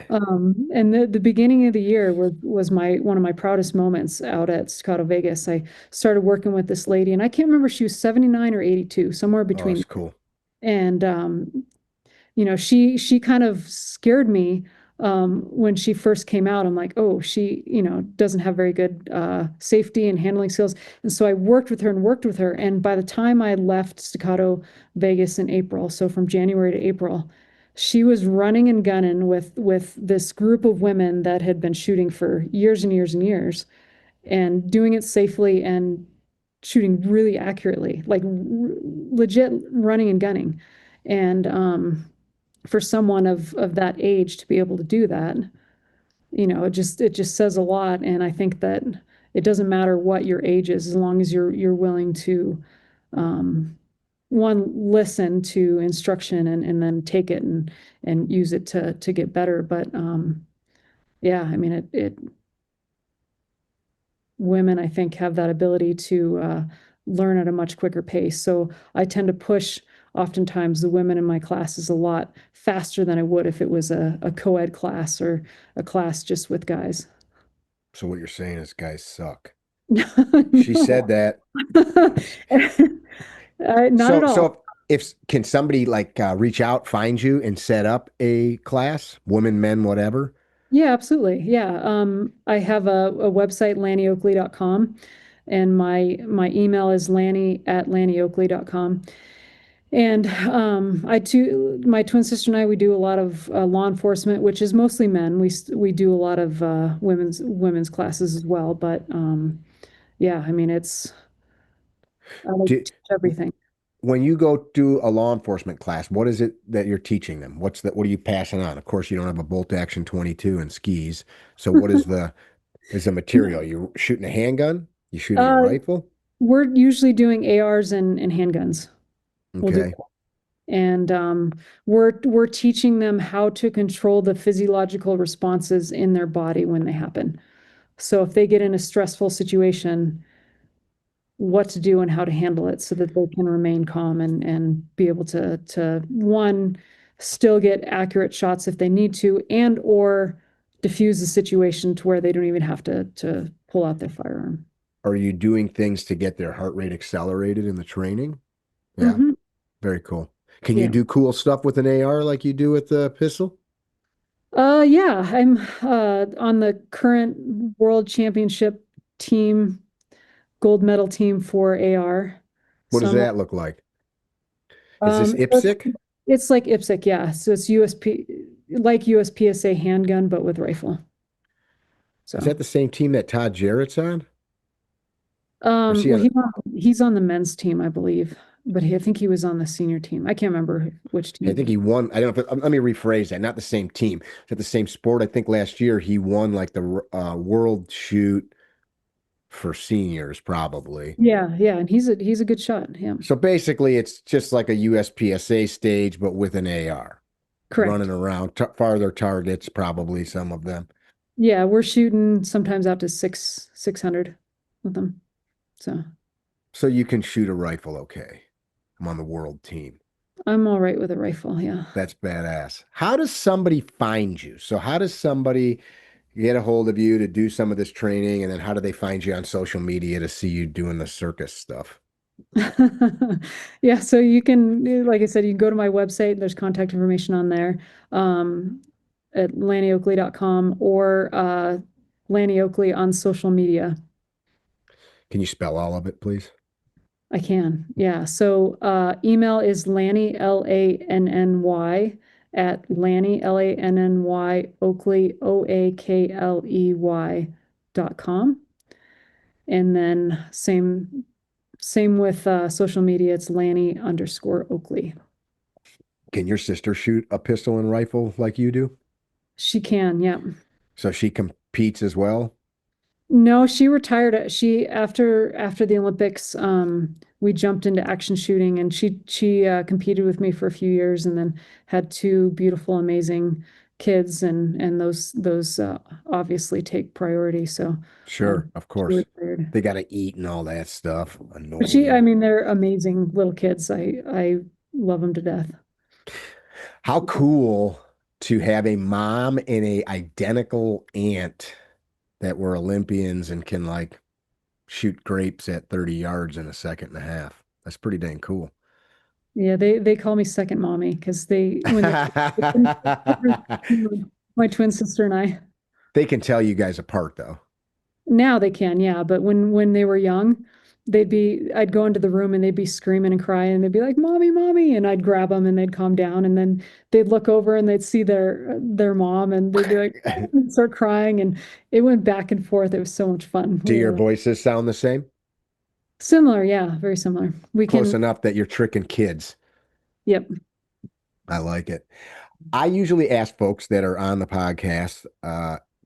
And the beginning of the year was my one of my proudest moments out at Staccato Vegas. I started working with this lady, and I can't remember if she was 79 or 82, somewhere Oh, between. that's cool. And she kind of scared me when she first came out. I'm like, oh, she doesn't have very good safety and handling skills. And so I worked with her and worked with her. And by the time I left Staccato Vegas in April, so from January to April, she was running and gunning with this group of women that had been shooting for years and years and years and doing it safely and shooting really accurately, like legit running and gunning. And for someone of that age to be able to do that, it just says a lot. And I think that it doesn't matter what your age is, as long as you're willing to um, one, listen to instruction and then take it and use it to get better. But yeah, I mean it women, I think, have that ability to learn at a much quicker pace. So I tend to push oftentimes the women in my classes a lot faster than I would if it was a co-ed class or a class just with guys. So what you're saying is guys suck. She No. said that. Not at So all. so if can somebody like reach out, find you, and set up a class, women, men, whatever? Yeah, absolutely. Yeah. I have a website, lannyoakley.com, and my email is lanny@lannyoakley.com. And my twin sister and I, we do a lot of law enforcement, which is mostly men. We do a lot of women's classes as well. But yeah, I mean, I like to Do, teach everything. when you go to a law enforcement class, what is it that you're teaching them? What are you passing on? Of course, you don't have a bolt action 22 and skis. So what is the material? You shooting a handgun? You shooting a Uh, rifle? we're usually doing ARs and handguns. We'll do, Okay. and we're teaching them how to control the physiological responses in their body when they happen. So if they get in a stressful situation, what to do and how to handle it so that they can remain calm and be able to one, still get accurate shots if they need to, and or diffuse the situation to where they don't even have to pull out their firearm. Are you doing things to get their heart rate accelerated in the training? Yeah, Hmm. very cool. Can you Yeah. do cool stuff with an AR like you do with the pistol? Yeah, I'm on the current world championship team, gold medal team for AR. What So does I'm that look like? Is this it's, IPSC? it's like IPSC, yeah. So it's USP, like USPSA handgun, but with rifle. Is So that the same team that Todd Jarrett's on? Or is he well, on? he's on the men's team, I believe, but I think he was on the senior team. I can't remember which I team. think he won. I don't know. Let me rephrase that. Not the same team. It's at the same sport. I think last year he won like the world shoot for seniors, probably. Yeah, yeah, and he's a good shot. Yeah, So basically, it's just like a USPSA stage, but with an AR running correct. around, farther targets, probably some of them. Yeah, we're shooting sometimes out to 600 with them. So So you can shoot a rifle okay. I'm on the world team. I'm all right with a rifle. Yeah. That's badass. How does somebody find you? So how does somebody get a hold of you to do some of this training, and then how do they find you on social media to see you doing the circus stuff? Yeah, so you can, like I said, you can go to my website. There's contact information on there, um, at lannyoakley.com or Lanny Oakley on social media. Can you spell all of it, please? I can, yeah. So email is Lanny, Lanny, at Lanny, Lanny, Oakley, Oakley.com. And then same with social media, it's Lanny underscore Oakley. Can your sister shoot a pistol and rifle like you do? She can, yeah. So she competes as well? No, she retired. She after the Olympics, we jumped into action shooting, and she competed with me for a few years, and then had two beautiful, amazing kids, and those obviously take priority. So Sure, of she course. retired. They got to eat and all that stuff. But I Annoying. mean, they're amazing little kids. I love them to death. How cool to have a mom and a identical aunt that were Olympians and can like shoot grapes at 30 yards in a second and a half. That's pretty dang cool. Yeah, they call me second mommy because they when they my twin sister and I. They can tell you guys apart though. Now they can, yeah. But when they were young, I'd go into the room and they'd be screaming and crying and they'd be like, "Mommy, mommy," and I'd grab them and they'd calm down and then they'd look over and they'd see their mom and they'd be like, and start crying and it went back and forth. It was so much fun. Do We your were voices sound the same? similar, yeah, very similar. We Close can, enough that you're tricking kids. yep. I like it. I usually ask folks that are on the podcast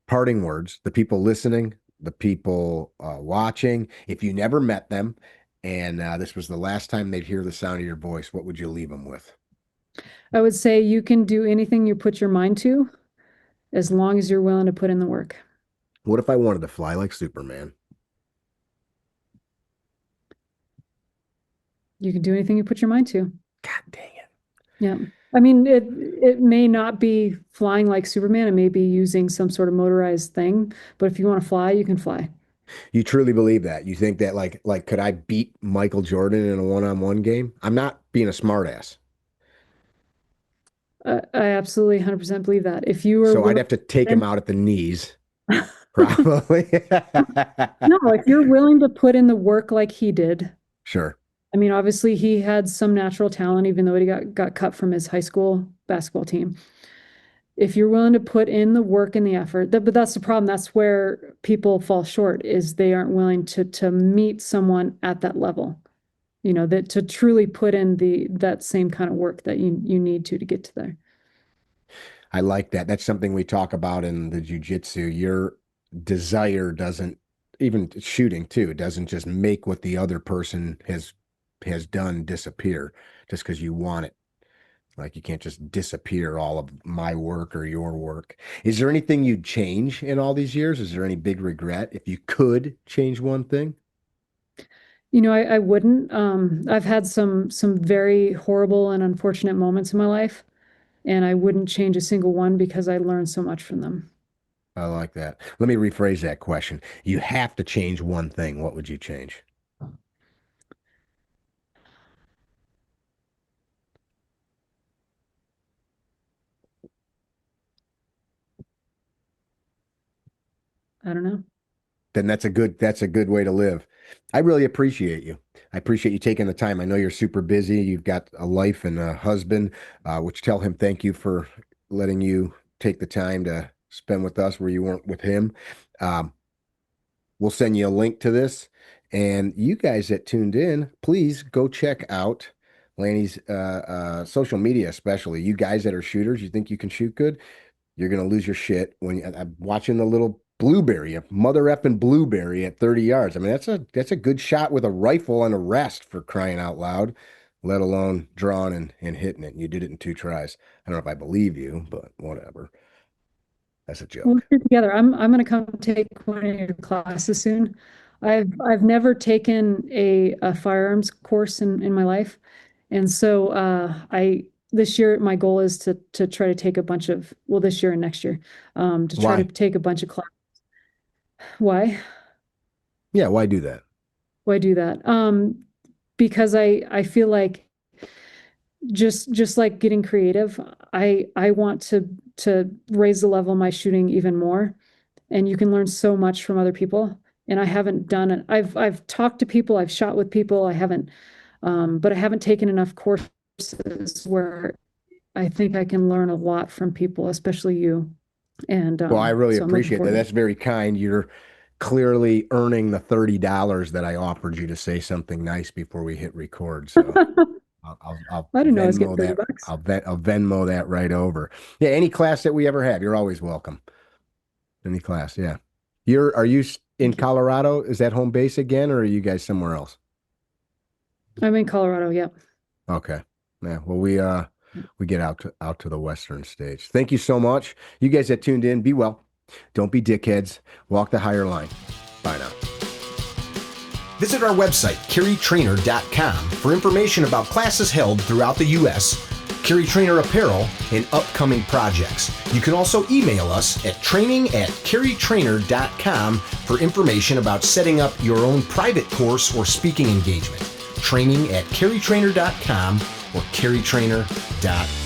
parting words, the people listening, the people watching. If you never met them and this was the last time they'd hear the sound of your voice, what would you leave them with? I would say you can do anything you put your mind to as long as you're willing to put in the work. What if I wanted to fly like Superman? You can do anything you put your mind to. God dang it. Yeah. I mean, it may not be flying like Superman, it may be using some sort of motorized thing, but if you want to fly, you can fly. You truly believe that? You think that like could I beat Michael Jordan in a one-on-one game? I'm not being a smartass. I absolutely 100% believe that. If you are So I'd willing, have to take him then- out at the knees, probably. no, if you're willing to put in the work like he did, Sure. I mean, obviously he had some natural talent, even though he got cut from his high school basketball team. If you're willing to put in the work and the effort, but that's the problem. That's where people fall short, is they aren't willing to meet someone at that level. You know, that to truly put in that same kind of work that you need to get to there. I like that. That's something we talk about in the jiu-jitsu. Your desire doesn't even shooting too, it doesn't just make what the other person has done disappear just because you want it. Like you can't just disappear all of my work or your work. Is there anything you'd change in all these years? Is there any big regret if you could change one thing? You know, I wouldn't. I've had some very horrible and unfortunate moments in my life, and I wouldn't change a single one because I learned so much from them. I like that. Let me rephrase that question. You have to change one thing. What would you change? I don't know. Then that's a good way to live. I really appreciate you. I appreciate you taking the time. I know you're super busy. You've got a life and a husband, which tell him thank you for letting you take the time to spend with us where you weren't with him. Um, we'll send you a link to this. And you guys that tuned in, please go check out Lanny's social media, especially you guys that are shooters. You think you can shoot good? You're gonna lose your shit when I'm watching the little blueberry, a mother effing blueberry at 30 yards. I mean, that's a good shot with a rifle and a rest for crying out loud, let alone drawing and hitting it. And you did it in 2 tries. I don't know if I believe you, but whatever. That's a We'll joke. get together. I'm gonna come take one of your classes soon. I've never taken a firearms course in my life. And so I this year my goal is to try to take a bunch of, well, this year and next year, to try to Why? take a bunch of class. Why? Yeah, why do that? Why do that? because I feel like just like getting creative, I want to raise the level of my shooting even more. And you can learn so much from other people. And I haven't done it. I've talked to people, I've shot with people. I haven't, but I haven't taken enough courses where I think I can learn a lot from people, especially you. And Well, I really so I'm looking appreciate that. forward That's very kind. You're clearly earning the $30 that I offered you to say something nice before we hit record. So to it. I'll I didn't know I was getting Venmo 30 that. bucks. I'll Venmo that right over. Yeah, any class that we ever have, you're always welcome. Any class, yeah. Are you in Thank you. Colorado? Is that home base again, or are you guys somewhere else? I'm in Colorado. Yeah. Okay. Yeah. Well, we get out to the western states. Thank you so much. You guys that tuned in, be well. Don't be dickheads. Walk the higher line. Bye now. Visit our website, carrytrainer.com, for information about classes held throughout the U.S., Carry Trainer apparel, and upcoming projects. You can also email us at training@carrytrainer.com for information about setting up your own private course or speaking engagement. Training@carrytrainer.com or carrytrainer.com.